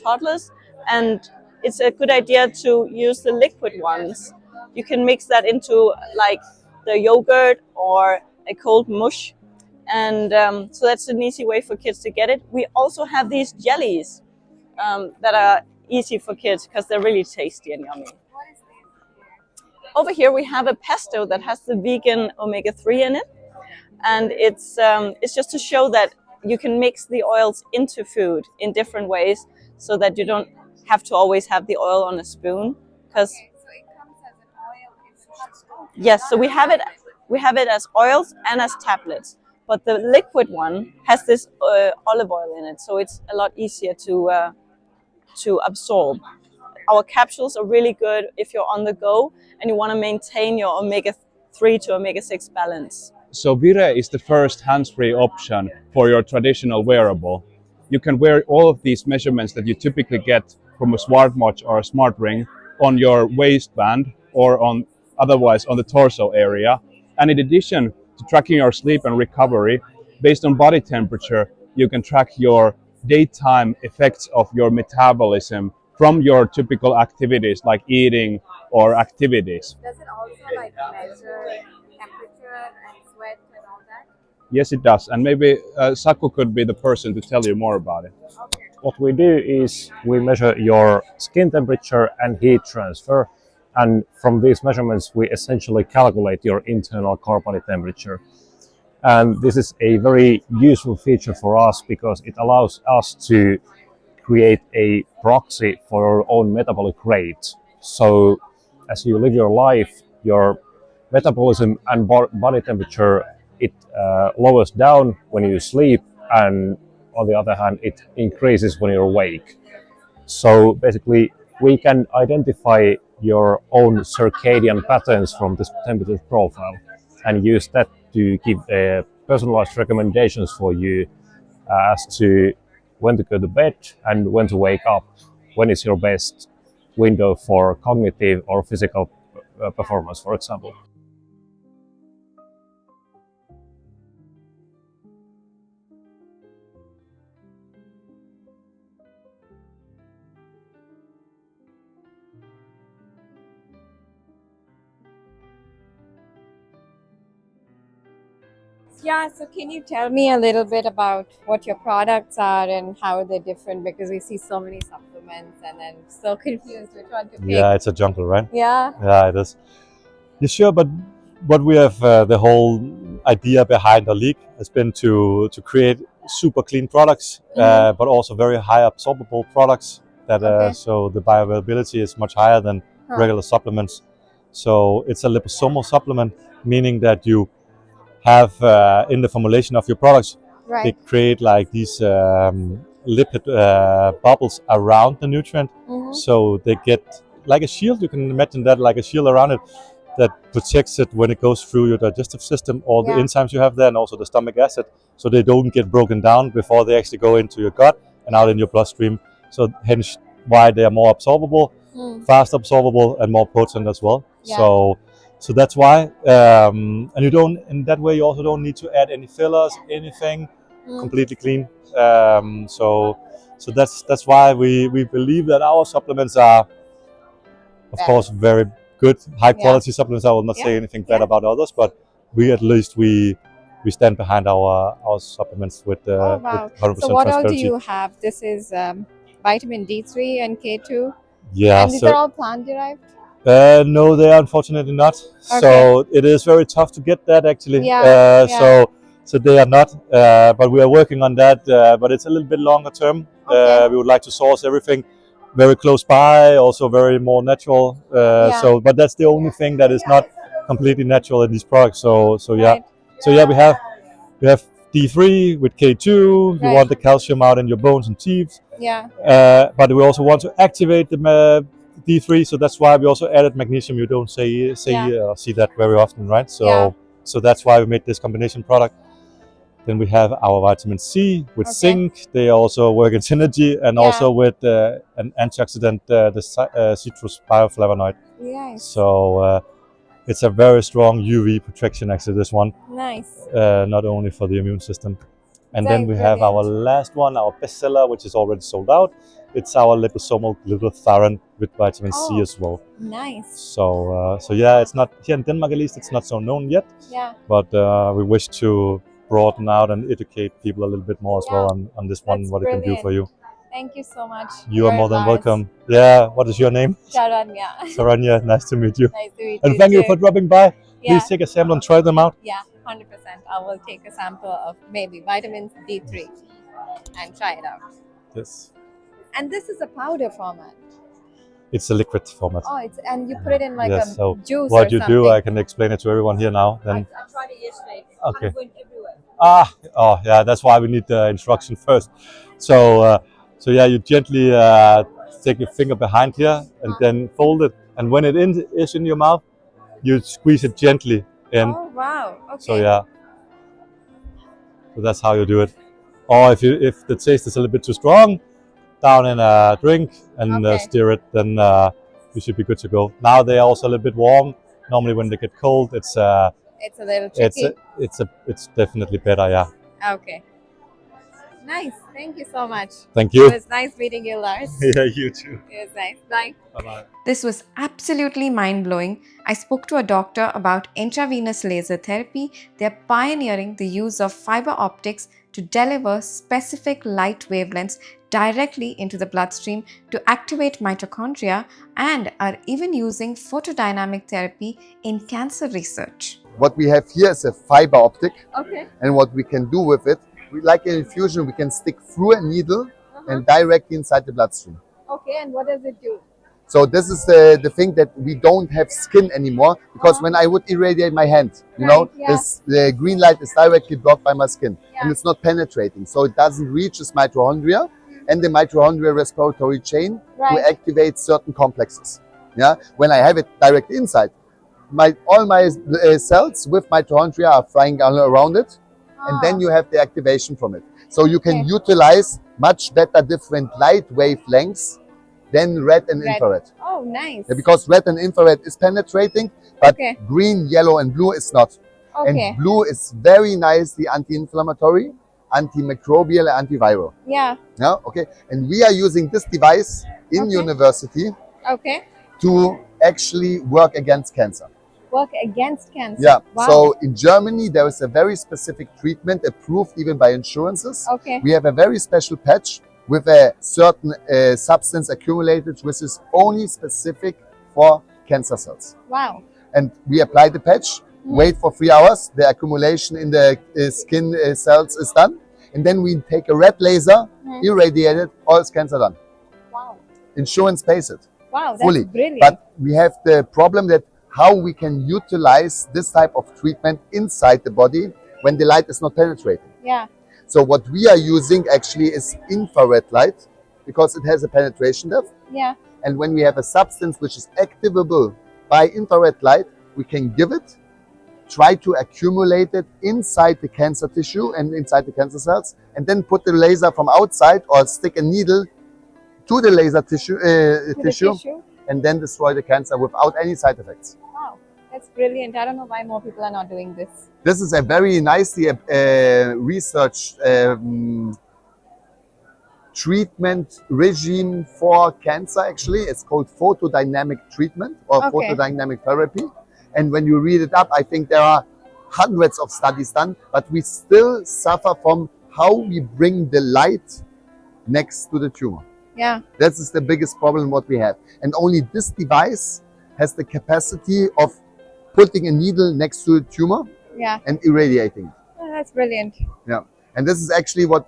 toddlers. And it's a good idea to use the liquid ones. You can mix that into like the yogurt or a cold mush. And so that's an easy way for kids to get it. We also have these jellies that are easy for kids because they're really tasty and yummy. Over here we have a pesto that has the vegan omega-3 in it, and it's just to show that you can mix the oils into food in different ways, so that you don't have to always have the oil on a spoon. Because So it comes as an oil. It's just yes, so we have it as oils and as tablets, but the liquid one has this olive oil in it, so it's a lot easier to absorb. Our capsules are really good if you're on the go and you want to maintain your omega-3 to omega-6 balance. So Vire is the first hands-free option for your traditional wearable. You can wear all of these measurements that you typically get from a smartwatch or a smart ring on your waistband or otherwise on the torso area. And in addition to tracking your sleep and recovery, based on body temperature, you can track your daytime effects of your metabolism from your typical activities like eating or activities. Does it also like measure temperature and sweat and all that? Yes, it does. And maybe Saku could be the person to tell you more about it. What we do is we measure your skin temperature and heat transfer, and from these measurements we essentially calculate your internal core body temperature. And this is a very useful feature for us because it allows us to create a proxy for our own metabolic rate. So as you live your life, your metabolism and body temperature, it lowers down when you sleep, and on the other hand, it increases when you're awake. So basically, we can identify your own circadian patterns from this temperature profile and use that to give personalized recommendations for you as to when to go to bed and when to wake up, when is your best window for cognitive or physical performance, for example. Yeah, so can you tell me a little bit about what your products are and how they're different? Because we see so many supplements and I'm so confused which one to pick. Yeah, it's a jungle, right? Yeah. Yeah, it is. Yeah, sure, but what we have, the whole idea behind the league has been to create super clean products, but also very high absorbable products that so the bioavailability is much higher than regular supplements. So it's a liposomal supplement, meaning that you have in the formulation of your products, they create like these lipid bubbles around the nutrient, so they get like a shield. You can imagine that, like a shield around it that protects it when it goes through your digestive system, all the enzymes you have there, and also the stomach acid, so they don't get broken down before they actually go into your gut and out in your bloodstream. So hence why they are more absorbable, fast absorbable, and more potent as well. So that's why, and you don't, in that way, you also don't need to add any fillers, anything, completely clean. So that's why we believe that our supplements are, of course, very good, high quality supplements. I will not say anything bad about others, but we at least we stand behind our supplements with 100% So what all do transparency. you have? This is vitamin D3 and K2. Yeah, And these are all plant derived? No, they are unfortunately not. So it is very tough to get that actually. So they are not, but we are working on that. But it's a little bit longer term. We would like to source everything very close by, also very more natural. So, but that's the only thing that is not completely natural in these products. So yeah, we have D3 with K2. You want the calcium out in your bones and teeth. But we also want to activate the D3, so that's why we also added magnesium. You don't see that very often, right? So that's why we made this combination product. Then we have our vitamin C with zinc. They also work in synergy, and also with an antioxidant, the citrus bioflavonoid. So it's a very strong UV protection, actually, this one. Nice. Not only for the immune system. And then we have our last one, our bestseller, which is already sold out. It's our liposomal glutathione with vitamin C as well. Nice. So yeah, it's not here in Denmark, at least it's not so known yet. But we wish to broaden out and educate people a little bit more as well on this one, what it can do for you. Thank you so much. You are more than welcome. Yeah, what is your name? Sharanya. Saranya, nice to meet you. Nice to meet and you thank you too. for dropping by. Please take a sample and try them out. Yeah, 100%. I will take a sample of maybe vitamin D3 and try it out. Yes. And this is a powder format. It's a liquid format. Oh, and you put it in like a so juice what or you something. do, I can explain it to everyone here now. Then I tried it yesterday. Okay. It went everywhere. Oh yeah, that's why we need the instruction first. So yeah, you gently take your finger behind here and then fold it, and when it is in your mouth, you squeeze it gently in. Oh wow! Okay. So yeah, so that's how you do it. Or if the taste is a little bit too strong, down in a drink and stir it, then you should be good to go. Now they are also a little bit warm. Normally when they get cold, it's a little tricky. It's definitely better, yeah. Okay. Nice. Thank you so much. Thank you. It was nice meeting you, Lars. Yeah, you too. It was nice. Bye. Bye-bye. This was absolutely mind blowing. I spoke to a doctor about intravenous laser therapy. They're pioneering the use of fiber optics to deliver specific light wavelengths directly into the bloodstream to activate mitochondria, and are even using photodynamic therapy in cancer research. What we have here is a fiber optic, Okay. and what we can do with it, like an infusion, we can stick through a needle and directly inside the bloodstream. Okay, and what does it do? So this is the thing that we don't have skin anymore, because when I would irradiate my hand, you know, the green light is directly blocked by my skin and it's not penetrating. So it doesn't reach its mitochondria and the mitochondrial respiratory chain to activate certain complexes. Yeah, when I have it directly inside, all my cells with mitochondria are flying all around it, and then you have the activation from it. So you can utilize much better different light wavelengths than red and infrared. Oh, nice. Yeah, because red and infrared is penetrating, but green, yellow, and blue is not. Okay. And blue is very nicely anti-inflammatory, antimicrobial, and antiviral. Yeah. Yeah. Okay. And we are using this device in university Okay. to actually work against cancer. Work against cancer. Yeah. Wow. So in Germany, there is a very specific treatment approved even by insurances. Okay. We have a very special patch with a certain substance accumulated, which is only specific for cancer cells. Wow. And we apply the patch, wait for 3 hours, the accumulation in the skin cells is done, and then we take a red laser, irradiate it, all is cancer done. Wow. Insurance pays it. Wow, that's fully. brilliant. But we have the problem that how we can utilize this type of treatment inside the body when the light is not penetrating. Yeah. So what we are using actually is infrared light, because it has a penetration depth. Yeah. And when we have a substance which is activable by infrared light, we can give it, try to accumulate it inside the cancer tissue and inside the cancer cells, and then put the laser from outside or stick a needle to the laser tissue, and then destroy the cancer without any side effects. Wow, that's brilliant. I don't know why more people are not doing this. This is a very nicely researched treatment regime for cancer, actually. It's called photodynamic treatment or photodynamic therapy. And when you read it up, I think there are hundreds of studies done, but we still suffer from how we bring the light next to the tumor. Yeah. That is the biggest problem what we have. And only this device has the capacity of putting a needle next to the tumor and irradiating it. Oh, that's brilliant. Yeah. And this is actually what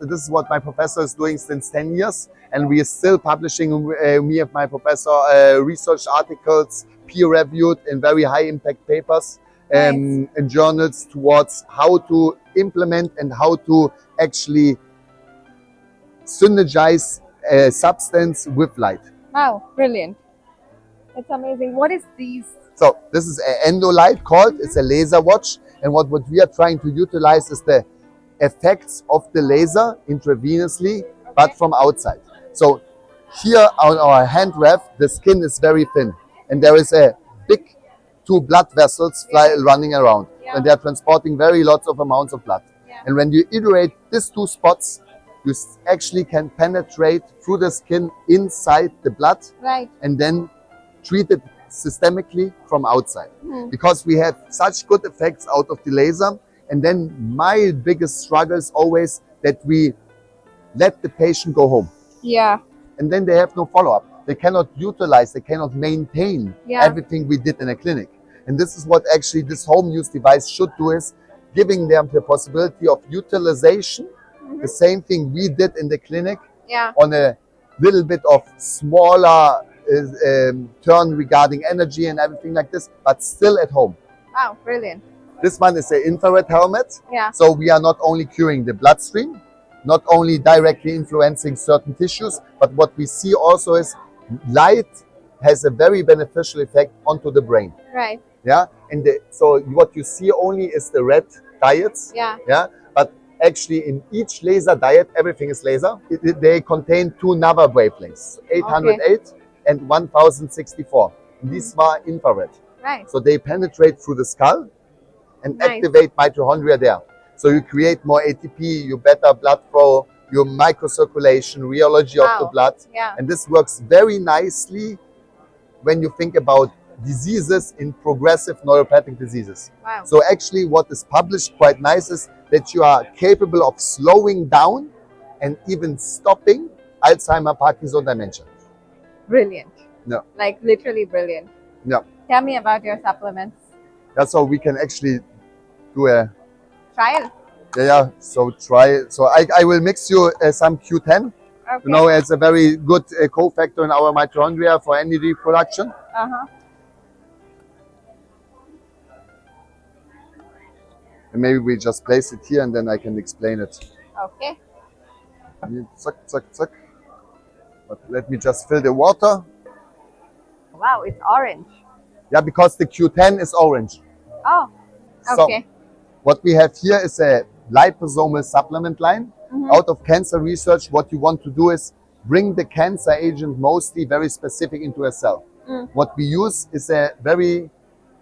my professor is doing since 10 years. And we are still publishing, me and my professor, research articles, peer-reviewed in very high-impact papers in journals towards how to implement and how to actually synergize a substance with light. Wow, brilliant. It's amazing. What is these? So this is an endolight called, it's a laser watch. And what we are trying to utilize is the effects of the laser intravenously, but from outside. So here on our hand ref, the skin is very thin. And there is a big 2 blood vessels running around. And they are transporting very lots of amounts of blood. And when you irradiate these 2 spots, you actually can penetrate through the skin inside the blood and then treat it systemically from outside. Because we have such good effects out of the laser. And then my biggest struggle is always that we let the patient go home. Yeah. And then they have no follow-up. They cannot utilize, they cannot maintain everything we did in a clinic. And this is what actually this home use device should do, is giving them the possibility of utilization. The same thing we did in the clinic on a little bit of smaller turn regarding energy and everything like this, but still at home. Wow, brilliant. This one is an infrared helmet. Yeah. So we are not only curing the bloodstream, not only directly influencing certain tissues, but what we see also is light has a very beneficial effect onto the brain. Right. Yeah. And so what you see only is the red diodes. Yeah. Yeah. But actually in each laser diode, everything is laser. They contain 2 NAVA wavelengths, 808 and 1064. And these are infrared. Right. So they penetrate through the skull and activate mitochondria there. So you create more ATP, you better blood flow, your microcirculation, rheology of the Wow. blood. Yeah. And this works very nicely when you think about diseases in progressive neuropathic diseases. Wow. So actually what is published quite nice is that you are capable of slowing down and even stopping Alzheimer, Parkinson, dementia. Brilliant. No. Like literally brilliant. Yeah. Tell me about your supplements. That's how we can actually do a Trial. yeah. So try. So I will mix you some Q10. Okay. You know, it's a very good cofactor in our mitochondria for energy production. Uh-huh. And maybe we just place it here and then I can explain it. Okay. Zack, zack, zack. But let me just fill the water. Wow, it's orange. Yeah, because the Q10 is orange. Oh, okay. So what we have here is a liposomal supplement line. Out of cancer research, what you want to do is bring the cancer agent mostly very specific into a cell. What we use is a very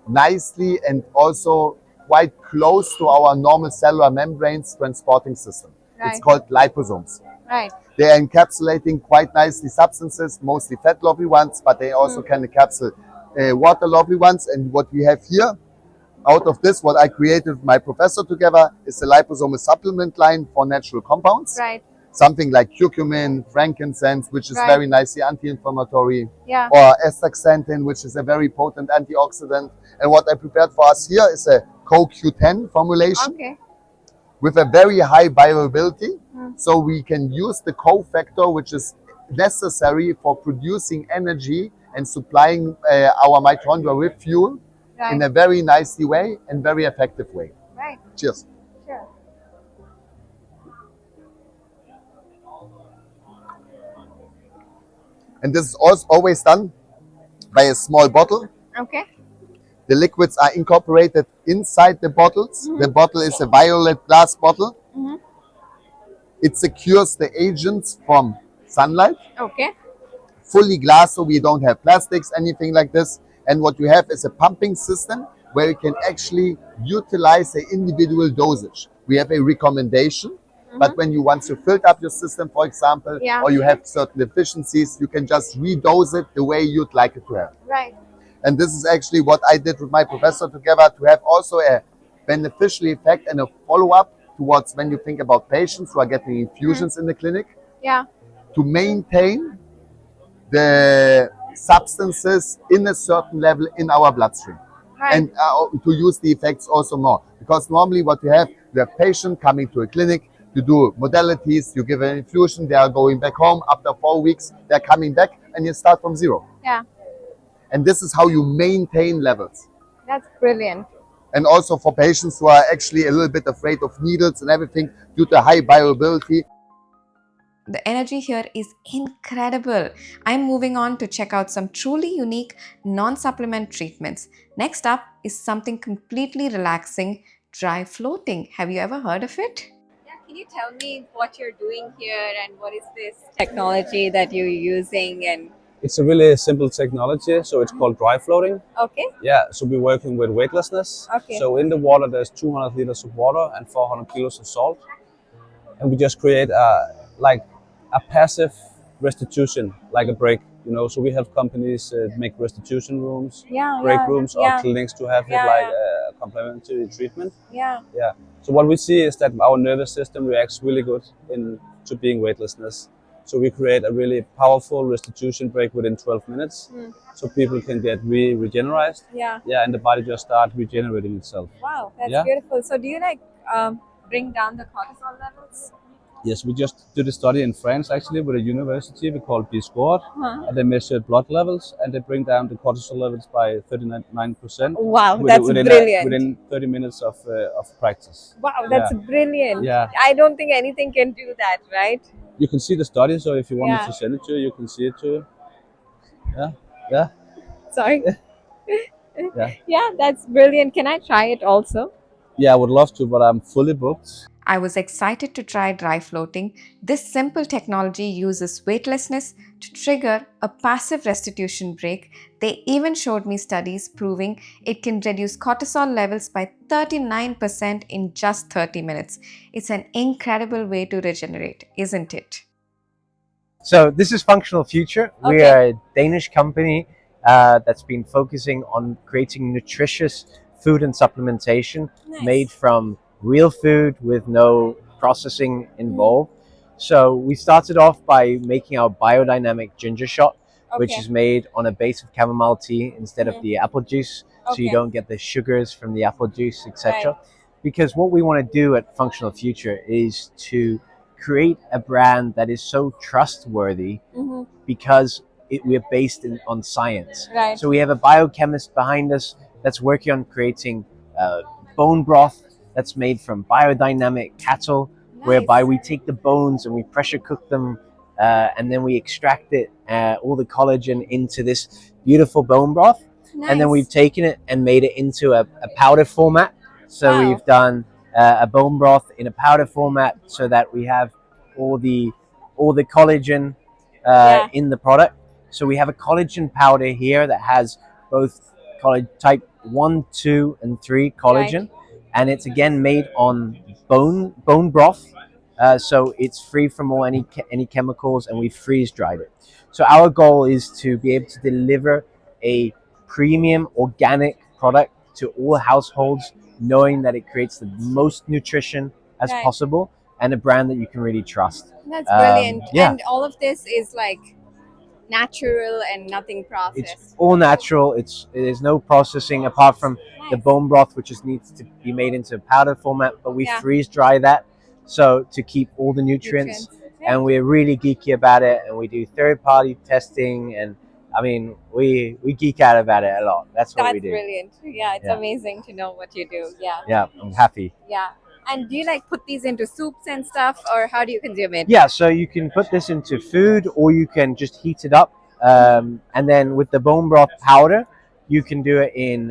nicely and also quite close to our normal cellular membranes transporting system. It's Right. called liposomes. Right. They are encapsulating quite nicely substances, mostly fat lovely ones, but they also can encapsulate water lovely ones. And what we have here, out of this, what I created with my professor together, is a liposomal supplement line for natural compounds. Right. Something like curcumin, frankincense, which is Right. very nicely anti-inflammatory, Yeah. or astaxanthin, which is a very potent antioxidant. And what I prepared for us here is a CoQ10 formulation Okay. with a very high bioavailability. So we can use the cofactor, which is necessary for producing energy and supplying our mitochondria with fuel Right. in a very nicely way and very effective way. Right. Cheers. Sure. And this is also always done by a small bottle. Okay. The liquids are incorporated inside the bottles. The bottle is a violet glass bottle. It secures the agents from sunlight. Okay. Fully glass, so we don't have plastics, anything like this. And what you have is a pumping system where you can actually utilize the individual dosage. We have a recommendation, but when you once you filled up your system, for example, Yeah. or you have certain deficiencies, you can just redose it the way you'd like it to have. Right. And this is actually what I did with my professor together to have also a beneficial effect and a follow-up towards when you think about patients who are getting infusions in the clinic, Yeah. to maintain the substances in a certain level in our bloodstream. Right. And to use the effects also more. Because normally what you have patient coming to a clinic, you do modalities, you give an infusion, they are going back home. After 4 weeks, they're coming back and you start from zero. Yeah. And this is how you maintain levels. That's brilliant. And also for patients who are actually a little bit afraid of needles and everything due to high bioavailability. The energy here is incredible. I'm moving on to check out some truly unique non-supplement treatments. Next up is something completely relaxing, dry floating. Have you ever heard of it? Yeah, can you tell me what you're doing here and what is this technology that you're using? And It's a really simple technology, so it's called dry floating. okay. Yeah, so we're working with weightlessness. Okay. So in the water, there's 200 liters of water and 400 kilos of salt. And we just create a passive restitution, like a break, you know. So we have companies make restitution rooms, break rooms, or clinics to have it like a complementary treatment. Yeah. Yeah. So what we see is that our nervous system reacts really good to being weightlessness. So we create a really powerful restitution break within 12 minutes, so people can get regenerized. Yeah. Yeah, and the body just starts regenerating itself. Wow, that's Yeah. beautiful. So do you bring down the cortisol levels? Yes, we just did a study in France actually with a university we call Biscourt, and they measured blood levels and they bring down the cortisol levels by 39%. Wow, that's brilliant. Within 30 minutes of practice. Wow, that's brilliant. Yeah. I don't think anything can do that, right? You can see the study, so if you want me Yeah. to send it to you, you can see it too. Yeah, yeah. Sorry. Yeah. Yeah, that's brilliant. Can I try it also? Yeah, I would love to, but I'm fully booked. I was excited to try dry floating. This simple technology uses weightlessness to trigger a passive restitution brake. They even showed me studies proving it can reduce cortisol levels by 39% in just 30 minutes. It's an incredible way to regenerate, isn't it? So this is Functional Future. We Okay. are a Danish company that's been focusing on creating nutritious food and supplementation made from real food with no processing involved. So we started off by making our biodynamic ginger shot, which Okay. is made on a base of chamomile tea instead of the apple juice, so you Okay. don't get the sugars from the apple juice, etc. Right. Because what we want to do at Functional Future is to create a brand that is so trustworthy Mhm. because we're based on science. Right. So we have a biochemist behind us that's working on creating bone broth that's made from biodynamic cattle, whereby we take the bones and we pressure cook them, and then we extract it, all the collagen into this beautiful bone broth. And then Nice. we've taken it and made it into a powder format. So Wow. we've done a bone broth in a powder format so that we have all the collagen in the product. So we have a collagen powder here that has both type 1, 2, and 3 collagen, and it's again made on bone broth. So it's free from all any chemicals, and we freeze dried it. So our goal is to be able to deliver a premium organic product to all households, knowing that it creates the most nutrition as Right. possible and a brand that you can really trust. That's brilliant. Yeah. And all of this is like natural and nothing processed. It's all natural. There's no processing apart from the bone broth, which just needs to be made into powder format. But we Yeah. freeze dry that so to keep all the nutrients. And we're really geeky about it. And we do third-party testing. And I mean, we geek out about it a lot. That's what we do. Brilliant. Yeah, it's Yeah. amazing to know what you do. Yeah. Yeah, I'm happy. Yeah. And do you like put these into soups and stuff, or how do you consume it? Yeah, so you can put this into food, or you can just heat it up. And then with the bone broth powder, you can do it in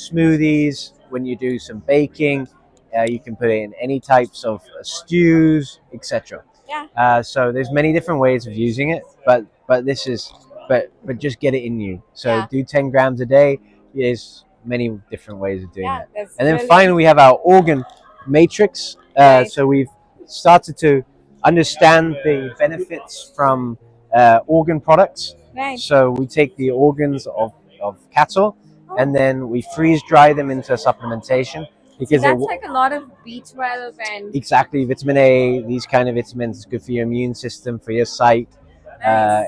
smoothies. When you do some baking, you can put it in any types of stews, etc. Yeah. So there's many different ways of using it, but just get it in you. So Yeah. do 10 grams a day. There's many different ways of doing it. that's And then brilliant. finally, we have our organ matrix. So we've started to understand the benefits from organ products. Right. So we take the organs of cattle and then we freeze dry them into supplementation. Because That's like a lot of B12 and exactly, vitamin A, these kind of vitamins, is good for your immune system, for your sight.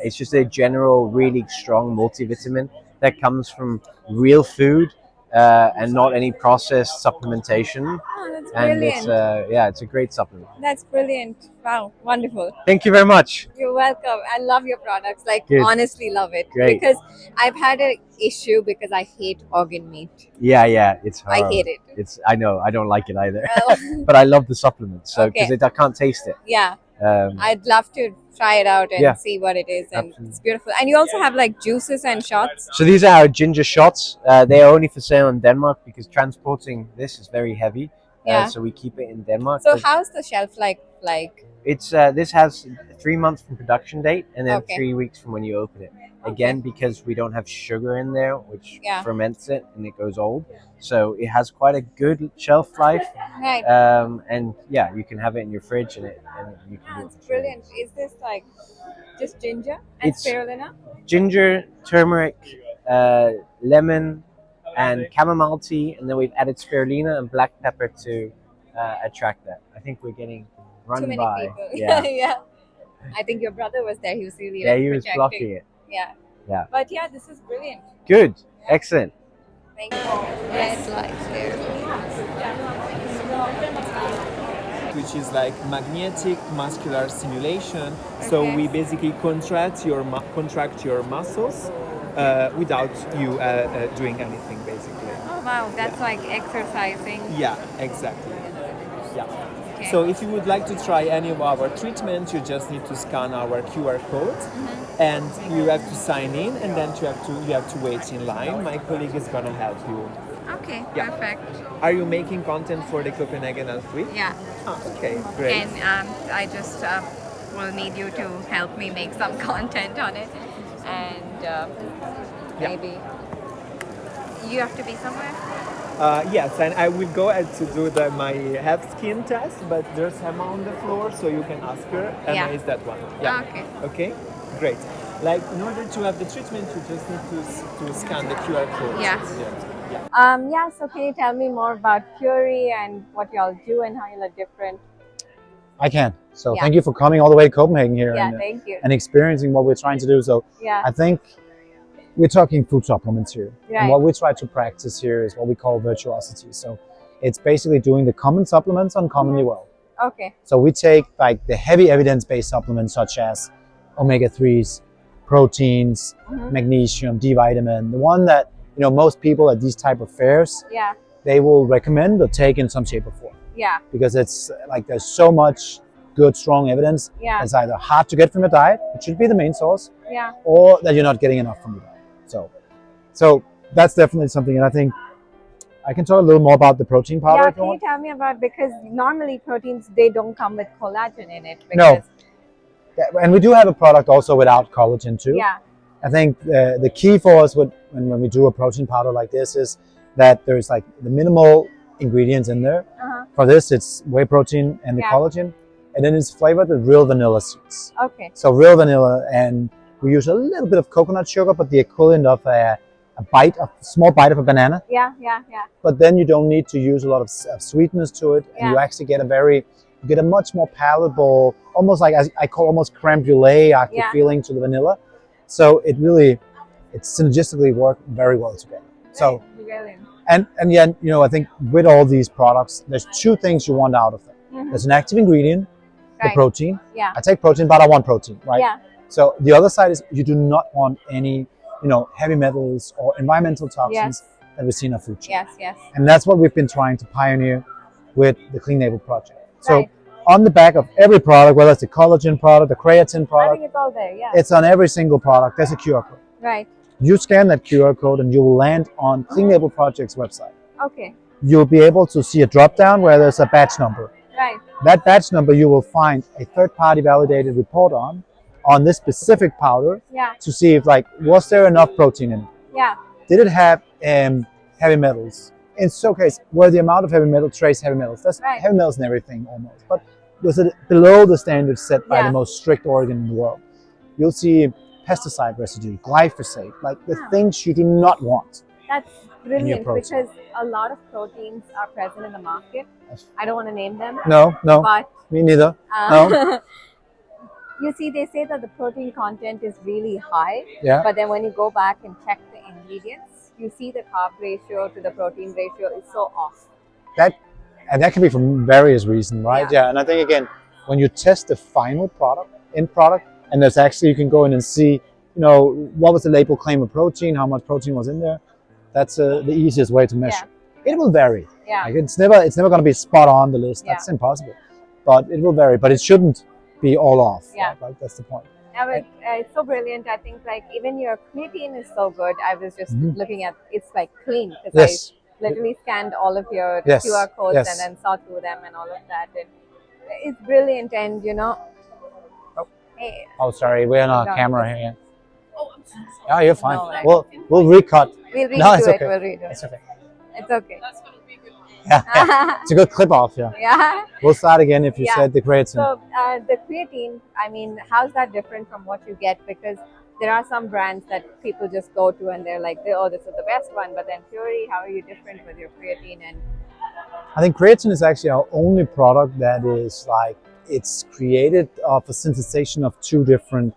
It's just a general, really strong multivitamin that comes from real food and not any processed supplementation. Oh, that's And it's brilliant. it's a great supplement. That's brilliant. Wow, wonderful. Thank you very much. You're welcome. I love your products. Like, Good. honestly love it. Great. Because I've had an issue because I hate organ meat. Yeah, it's I horrible. hate it. I know, I don't like it either, Oh. but I love the supplements. So because Okay. I can't taste it. Yeah. Um, I'd love to try it out and Yeah. see what it is. And it's beautiful. And you also have like juices and shots. So these are our ginger shots. They are only for sale in Denmark because transporting this is very heavy. Yeah. So we keep it in Denmark. So But how's the shelf like? it's this has 3 months from production date and then Okay. 3 weeks from when you open it. Again, because we don't have sugar in there, which Yeah. ferments it and it goes old. So it has quite a good shelf life. Right. And yeah, you can have it in your fridge and you can do it. It's brilliant. Is this like just ginger and It's- spirulina? Ginger, turmeric, lemon, and chamomile tea, and then we've added spirulina and black pepper to attract that. I think we're getting run Too many by. people. Yeah, Yeah. I think your brother was there. He was really yeah, like, he was protecting. blocking it. Yeah. Yeah, But yeah, this is brilliant. good, excellent. Thank you. Red light there. Which is like magnetic muscular stimulation. So Okay. we basically contract your muscles without you doing anything, basically. Oh wow, that's like exercising. Yeah, exactly. Yeah. Okay. So if you would like to try any of our treatments, you just need to scan our QR code, and you have to sign in, and then you have to wait in line. My colleague is gonna help you. Okay, Yeah. perfect. Are you making content for the Copenhagen Health Week? Yeah. Ah, okay, great. And I just will need you to help me make some content on it, and maybe you have to be somewhere. Yes, and I will go and to do my health skin test, but there's Emma on the floor, so you can ask her. Emma Yeah. is that one. Yeah. Okay. Okay. Great. Like in order to have the treatment, you just need to scan the QR code. Yeah. Yeah. So can you tell me more about Curie and what y'all do and how y'all are different? I can. So Yeah. thank you for coming all the way to Copenhagen here Yeah, thank you. and experiencing what we're trying to do. So Yeah. I think we're talking food supplements here. Right. And what we try to practice here is what we call virtuosity. So it's basically doing the common supplements uncommonly well. Okay. So we take like the heavy evidence-based supplements such as omega-3s, proteins, Mhm. magnesium, D vitamin, the one that most people at these type of fairs, Yeah. they will recommend or take in some shape or form. Yeah. Because it's like there's so much good, strong evidence. Yeah. It's either hard to get from your diet, which should be the main source, Yeah. or that you're not getting enough from your diet. So that's definitely something, and I think I can talk a little more about the protein powder Yeah, if you can you want. tell me about, because normally proteins, they don't come with collagen in it. No. Because, Yeah, and we do have a product also without collagen too. Yeah. I think the key for us when we do a protein powder like this is that there's like the minimal ingredients in there. Uh-huh. For this, it's whey protein and the Yeah. collagen, and then it's flavored with real vanilla seeds. Okay. So real vanilla, and we use a little bit of coconut sugar, but the equivalent of a small bite of a banana. Yeah. But then you don't need to use a lot of sweetness to it, and you Yeah. actually get a much more palatable, almost like I call almost creme brulee-active Yeah. feeling to the vanilla. So it synergistically work very well together. So Brilliant. and yet I think with all these products, there's two things you want out of them. Mhm. There's an active ingredient, the Right. protein. Yeah. I take protein, but I want protein, right? Yeah. So the other side is you do not want any heavy metals or environmental toxins that we see in our food chain. Yes. And that's what we've been trying to pioneer with the Clean Label project. So Right. on the back of every product, whether it's the collagen product, the creatine I product, think it's all there. Yeah. it's on every single product. There's a QR code. Right. You scan that QR code and you will land on Clean Label Project's website. Okay. You'll be able to see a drop down where there's a batch number. Right. That batch number you will find a third-party validated report on this specific powder Yeah. to see if was there enough protein in it? Yeah. Did it have heavy metals? In some case, were the amount of heavy metal trace heavy metals? That's Right. heavy metals in everything almost. But was it below the standards set by Yeah. the most strict organ in the world? You'll see pesticide residue, glyphosate, like the things you do not want. That's in your brilliant, protein. because a lot of proteins are present in the market. I don't want to name them. No, But me neither. No. you see, they say that the protein content is really high. Yeah. But then when you go back and check the ingredients, you see the carb ratio to the protein ratio is so off. And that can be for various reasons, right? Yeah. And I think again, when you test the final product, and there's actually you can go in and see, what was the label claim of protein, how much protein was in there. That's the easiest way to measure. It will vary. Yeah. Like it's never going to be spot on the list. Yeah. That's impossible. But it will vary. But it shouldn't be all off. Yeah. Right? Like, that's the point. Yeah, but, it's so brilliant. I think even your creatine is so good. I was just Mhm. looking at it's clean, because Yes. I literally scanned all of your Yes, QR codes yes. and then saw through them and all of that. And it's brilliant, and hey, Oh, sorry. We're on No, a camera it's- here. Oh, you're fine. No, We'll recut. we'll redo No, it's it. okay. We'll redo It's it. okay. It's okay. Yeah. It's a good clip off. Yeah. Yeah. We'll start again if you Yeah. said the creatine. So the creatine, I mean, how's that different from what you get? Because there are some brands that people just go to and they're like, oh, this is the best one. But then Fury, how are you different with your creatine? And I think creatine is actually our only product that is it's created of a synthesization of two different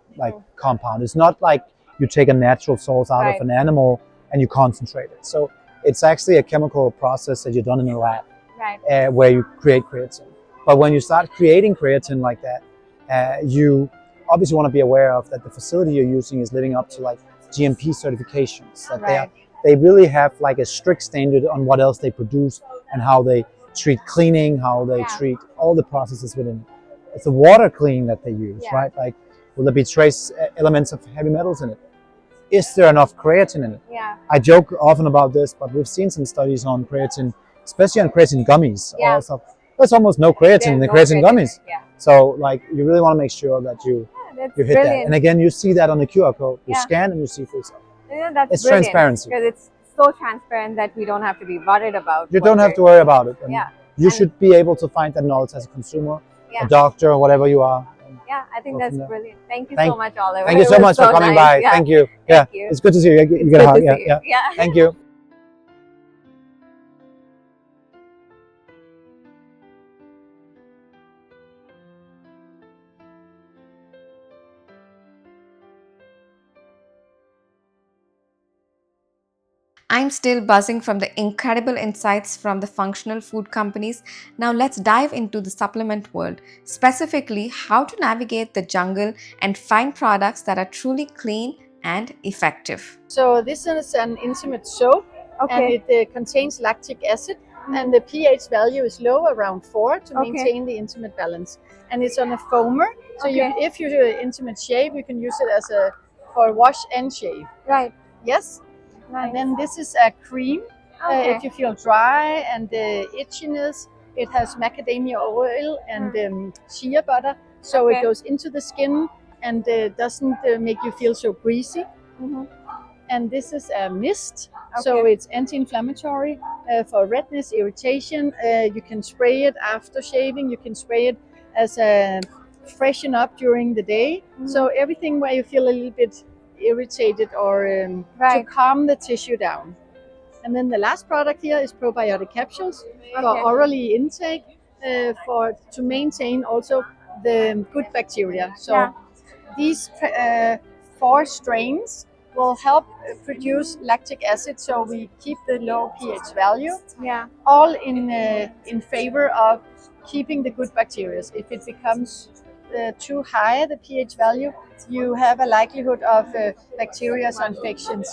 compounds. It's not like you take a natural source out Right. of an animal and you concentrate it. So it's actually a chemical process that you've done in a lab right. where you create creatine. But when you start creating creatine like that, you obviously want to be aware of that the facility you're using is living up to GMP certifications. That Right. they really have a strict standard on what else they produce and how they treat cleaning, how they treat all the processes within it. It's the water clean that they use, Yeah. right? Will there be trace elements of heavy metals in it? Is there enough creatine in it? Yeah. I joke often about this, but we've seen some studies on creatine, especially on creatine gummies. Yeah. Also, there's almost no creatine in the There's creatine no gummies. creatine, yeah. So like you really want to make sure that you That's you hit that. brilliant. And again, you see that on the QR code. You Yeah. scan and you see for yourself. That's It's brilliant, transparency. because it's so transparent that we don't have to be worried about. You what don't have we're to worry doing. about it. And Yeah. you And- should be able to find that knowledge as a consumer, Yeah. a doctor, or whatever you are. Yeah, I think Go that's from there. brilliant. Thank you Thank- so much, Oliver. Thank you It so was much for coming nice. by. Yeah. Thank you. Thank Yeah, you. it's good to see you. You It's get a good hug. to Yeah, see you. yeah. Yeah. Thank you. I'm still buzzing from the incredible insights from the functional food companies. Now let's dive into the supplement world, specifically how to navigate the jungle and find products that are truly clean and effective. So this is an intimate soap, and Okay. it contains lactic acid, and the pH value is low, around 4, to Okay. maintain the intimate balance. And it's on a foamer, so Okay. if you do an intimate shave, you can use it as for wash and shave. Right. Yes. Nice. And then this is a cream. Okay. If you feel dry and itchiness, it has macadamia oil and shea butter, so Okay. it goes into the skin and doesn't make you feel so greasy. Mhm. And this is a mist, so Okay. it's anti-inflammatory for redness, irritation. You can spray it after shaving. You can spray it as a freshen up during the day. So everything where you feel a little bit irritated or to Right. calm the tissue down. And then the last product here is probiotic capsules for Okay. orally intake to maintain also the good bacteria. So Yeah. these 4 strains will help produce lactic acid, so we keep the low pH value. Yeah. All in favor of keeping the good bacteria. If it becomes too high, the pH value, you have a likelihood of bacteria or infections.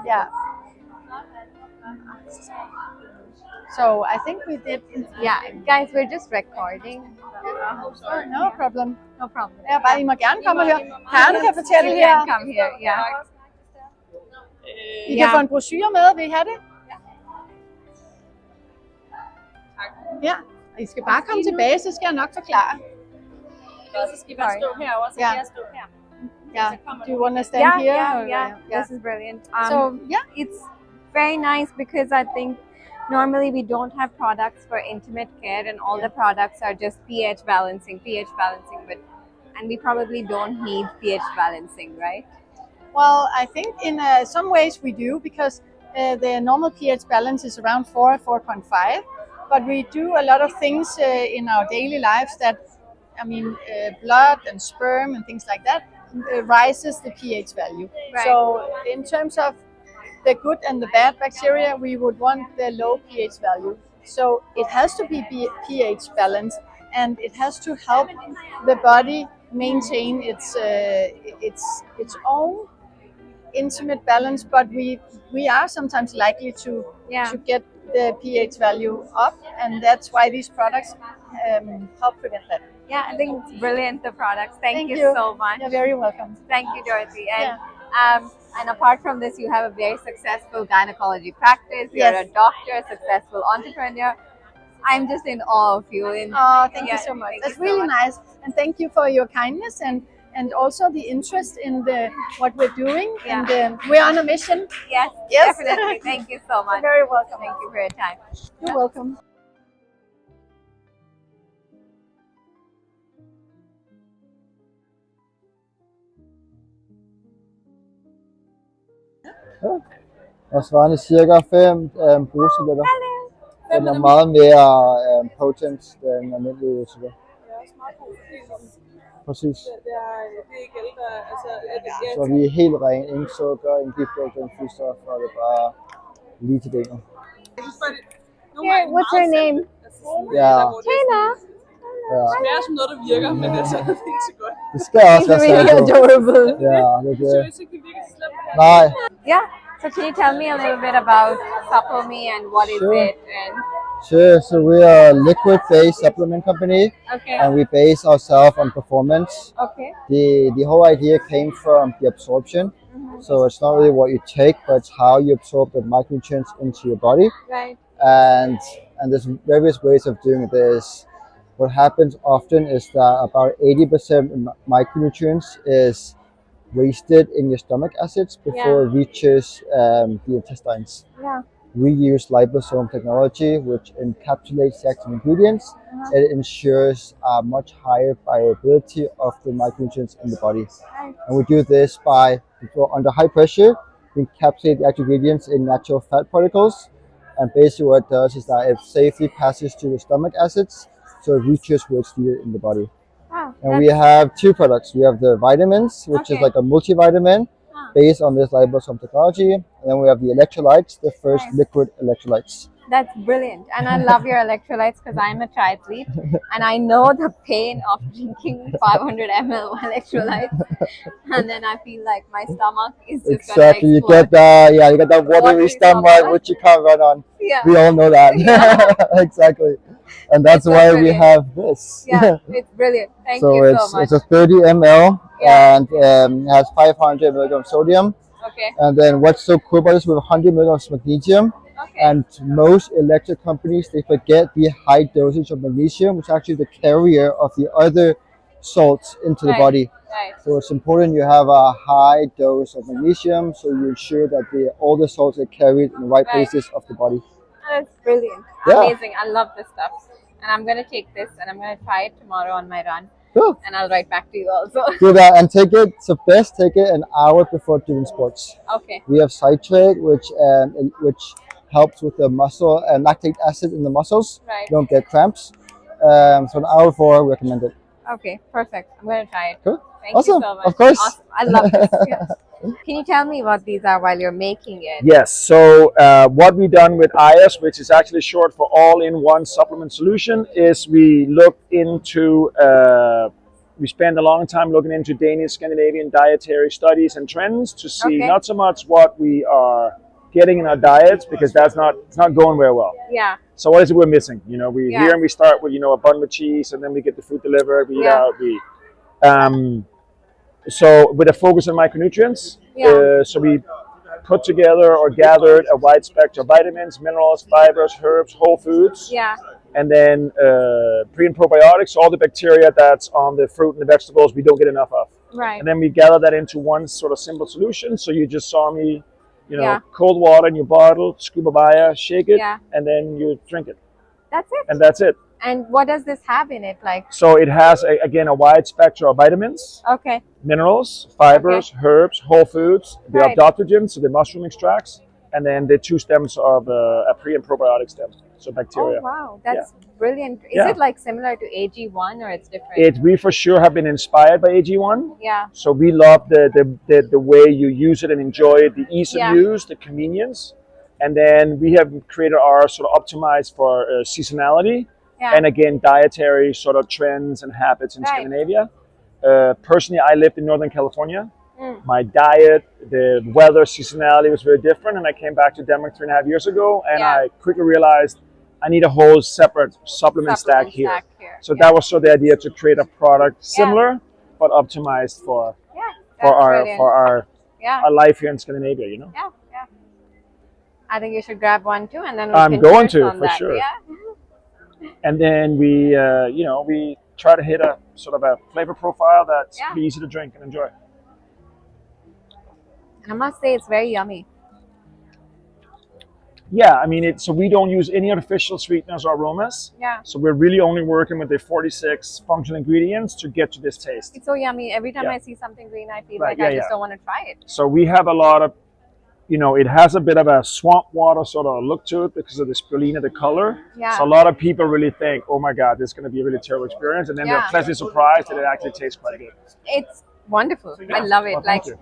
Yeah. So I think we did. Yeah, guys, we're just recording. No problem. No problem. Ja, bare I må gerne komme og høre. Karen kan fortælle You her. can come here, yeah. I kan få en brochure med, vil I have det? Ja, og I skal bare komme tilbage, så skal jeg nok forklare. Ellers så skal I bare stå herovre, så Ja. kan jeg stå her. Yeah. Do you want to stand Yeah, here? yeah, or- yeah. This is brilliant. So, yeah, it's very nice because I think normally we don't have products for intimate care, and all the products are just pH balancing, but and we probably don't need pH balancing, right? Well, I think in some ways we do, because the normal pH balance is around 4, 4.5. But we do a lot of things in our daily lives that, blood and sperm and things like that rises the pH value. Right. So in terms of the good and the bad bacteria, we would want the low pH value. So it has to be pH balanced, and it has to help the body maintain its own intimate balance. But we are sometimes likely to get the pH value up, and that's why these products help prevent that. Yeah, I think it's brilliant, the products. Thank Thank you you. so much. You're very welcome. Thank you, Dorothy. And apart from this, you have a very successful gynecology practice. You're Yes. a doctor, successful entrepreneur. I'm just in awe of you. Thank you so much. That's really nice, and thank you for your kindness and also the interest in what we're doing. Yeah. And we're on a mission. Yes, Yes. definitely. Thank you so much. You're very welcome. Thank you for your time. You're welcome. Og svarende cirka 5 brugstabletter. Den er meget mere potent end almindelige sukker. Præcis. Så vi er helt ren, ingen sukker, ingen gifter, ingen flystoffer, og det er bare lige til benet. Here, what's her name? Ja, Tina. ja. Det smager som noget, der virker, men det er ikke så godt. Det skal også være really særligt. adorable. Ja, det er det. Seriøst, ikke det virker slemt. Nej. Yeah. So can you tell me a little bit about Supple.me and what is Sure. it? And Sure, so we are a liquid-based supplement company, Okay. and we base ourselves on performance. Okay. The whole idea came from the absorption. So it's not really what you take, but it's how you absorb the micronutrients into your body. Right. And there's various ways of doing this. what happens often is that about 80% of micronutrients is wasted in your stomach acids before it reaches the intestines. Yeah. We use liposome technology, which encapsulates the active ingredients. It ensures a much higher bioavailability of the micronutrients in the body. And we do this by, under high pressure, we encapsulate the active ingredients in natural fat particles. And basically what it does is that it safely passes through the stomach acids, so it reaches where it's needed in the body. Wow, And we have two products. We have the vitamins, which is like a multivitamin based on this liposome technology. And then we have the electrolytes, the first liquid electrolytes. That's brilliant. And I love your electrolytes because I'm a triathlete and I know the pain of drinking 500 ml electrolytes. And then I feel like my stomach is just Exactly. You get you get that watery stomach, which you can't run on. Yeah. We all know that. Exactly. And that's why we have this. Yeah, it's brilliant. Thank So you so much. it's a 30 ml and has 500 milligrams sodium. Okay. And then what's so cool about this, we have 100 milligrams magnesium. And most electric companies, they forget the high dosage of magnesium, which is actually the carrier of the other salts into the body. Right. So it's important you have a high dose of magnesium, so you ensure that all the salts are carried in the right places of the body. That's brilliant. Yeah. Amazing. I love this stuff. And I'm going to take this and I'm going to try it tomorrow on my run. Cool. And I'll write back to you also. Do that and take it. So best take it an hour before doing sports. Okay. We have citrate, which helps with the muscle and lactic acid in the muscles. Right. You don't get cramps. So an hour before, recommended. Okay, perfect. I'm going to try it. Cool. Thank Awesome. you so much. Of course. Awesome. I love this. Yeah. Can you tell me what these are while you're making it? Yes, so what we've done with IS, which is actually short for all-in-one supplement solution, is we looked into, we spent a long time looking into Danish, Scandinavian dietary studies and trends to see not so much what we are getting in our diets, because it's not going very well. Yeah. So what is it we're missing? You know, we here and we start with, a bun with cheese, and then we get the food delivered, we eat out, so with a focus on micronutrients, so we put together or gathered a wide spectrum of vitamins, minerals, fibers, herbs, whole foods, and then pre and probiotics, all the bacteria that's on the fruit and the vegetables we don't get enough of. Right. And then we gather that into one sort of simple solution. So you just saw me, cold water in your bottle, scuba baya, shake it, and then you drink it. That's it. And that's it. And what does this have in it? Like? So it has, again, a wide spectrum of vitamins, Okay. minerals, fibers, herbs, whole foods, the adaptogens, so the mushroom extracts, and then the two stems of a pre and probiotic stem, so bacteria. Oh, wow. That's brilliant. Is it like similar to AG1 or it's different? We for sure have been inspired by AG1. Yeah. So we love the way you use it and enjoy it, the ease of use, the convenience. And then we have created our sort of optimized for seasonality. Yeah. And again, dietary sort of trends and habits in Scandinavia. Personally, I lived in Northern California. My diet, the weather, seasonality was very different. And I came back to Denmark 3.5 years ago. And I quickly realized I need a whole separate supplement stack here. So that was sort of the idea, to create a product similar, but optimized for our life here in Scandinavia, Yeah, yeah. I think you should grab one too, and then I'm going to, on for that. sure. Yeah. And then we, we try to hit a sort of a flavor profile that's easy to drink and enjoy. And I must say, it's very yummy. Yeah, I mean, so we don't use any artificial sweeteners or aromas. Yeah. So we're really only working with the 46 functional ingredients to get to this taste. It's so yummy. Every time I see something green, I feel like Right, I just don't want to try it. So we have a lot of, it has a bit of a swamp water sort of look to it because of the spirulina, the color. Yeah. So a lot of people really think, oh my God, this is going to be a really terrible experience. And then they're pleasantly surprised that it actually tastes quite good. It's wonderful. I love it. Well, like, thank you.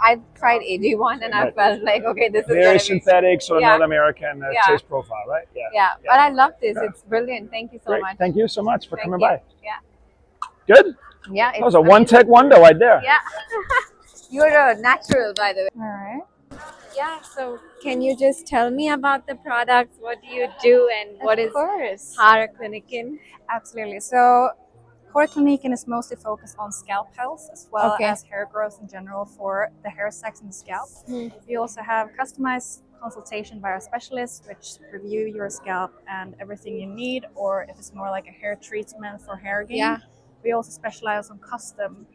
I've tried AG1 and I felt like, okay, this is very gonna synthetic, sort of Yeah. North American taste profile, right? Yeah, but I love this. It's brilliant. Thank you so Great. much. Thank you so much for Thank coming you. by. Yeah. Good? Yeah. That was a one-take wonder right there. Yeah. You're a natural, by the way. All right. Yeah, so can you just tell me about the products? What do you do and what is Haarklinikken? Absolutely. So Haarklinikken is mostly focused on scalp health as well Okay. as hair growth in general for the hair sacs and the scalp. We also have customized consultation by a specialist, which review your scalp and everything you need, or if it's more like a hair treatment for hair gain. Yeah. We also specialize on custom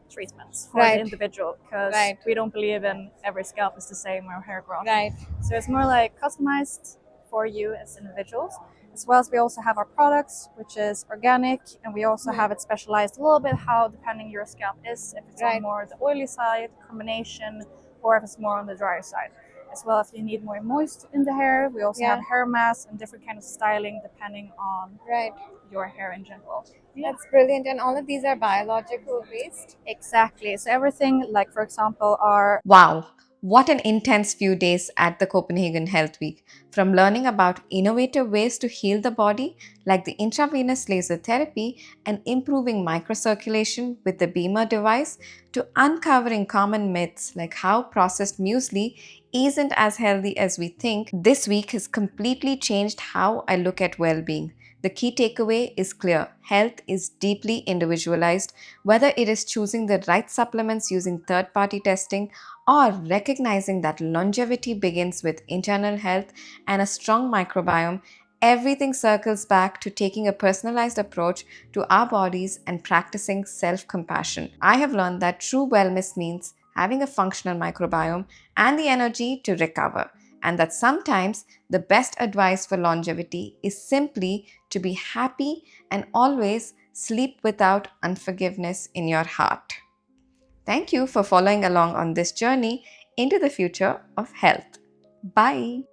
treatments for Right. the individual, because Right. we don't believe in every scalp is the same or hair growth. Right. So it's more like customized for you as individuals. As well as we also have our products, which is organic, and we also have it specialized a little bit how depending your scalp is, if it's Right. on more the oily side, combination, or if it's more on the drier side. As well, if you need more moist in the hair, we also Yeah. have hair masks and different kind of styling depending on Right. your hair in general. That's brilliant. And all of these are biological based? Exactly. So everything, like for example, our Wow, what an intense few days at the Copenhagen Health Week. From learning about innovative ways to heal the body, like the intravenous laser therapy, and improving microcirculation with the Beamer device, to uncovering common myths like how processed muesli isn't as healthy as we think, this week has completely changed how I look at well being. The key takeaway is clear: health is deeply individualized, whether it is choosing the right supplements using third party testing or recognizing that longevity begins with internal health and a strong microbiome. Everything circles back to taking a personalized approach to our bodies and practicing self compassion. I have learned that true wellness means having a functional microbiome and the energy to recover, and that sometimes the best advice for longevity is simply to be happy and always sleep without unforgiveness in your heart. Thank you for following along on this journey into the future of health. Bye.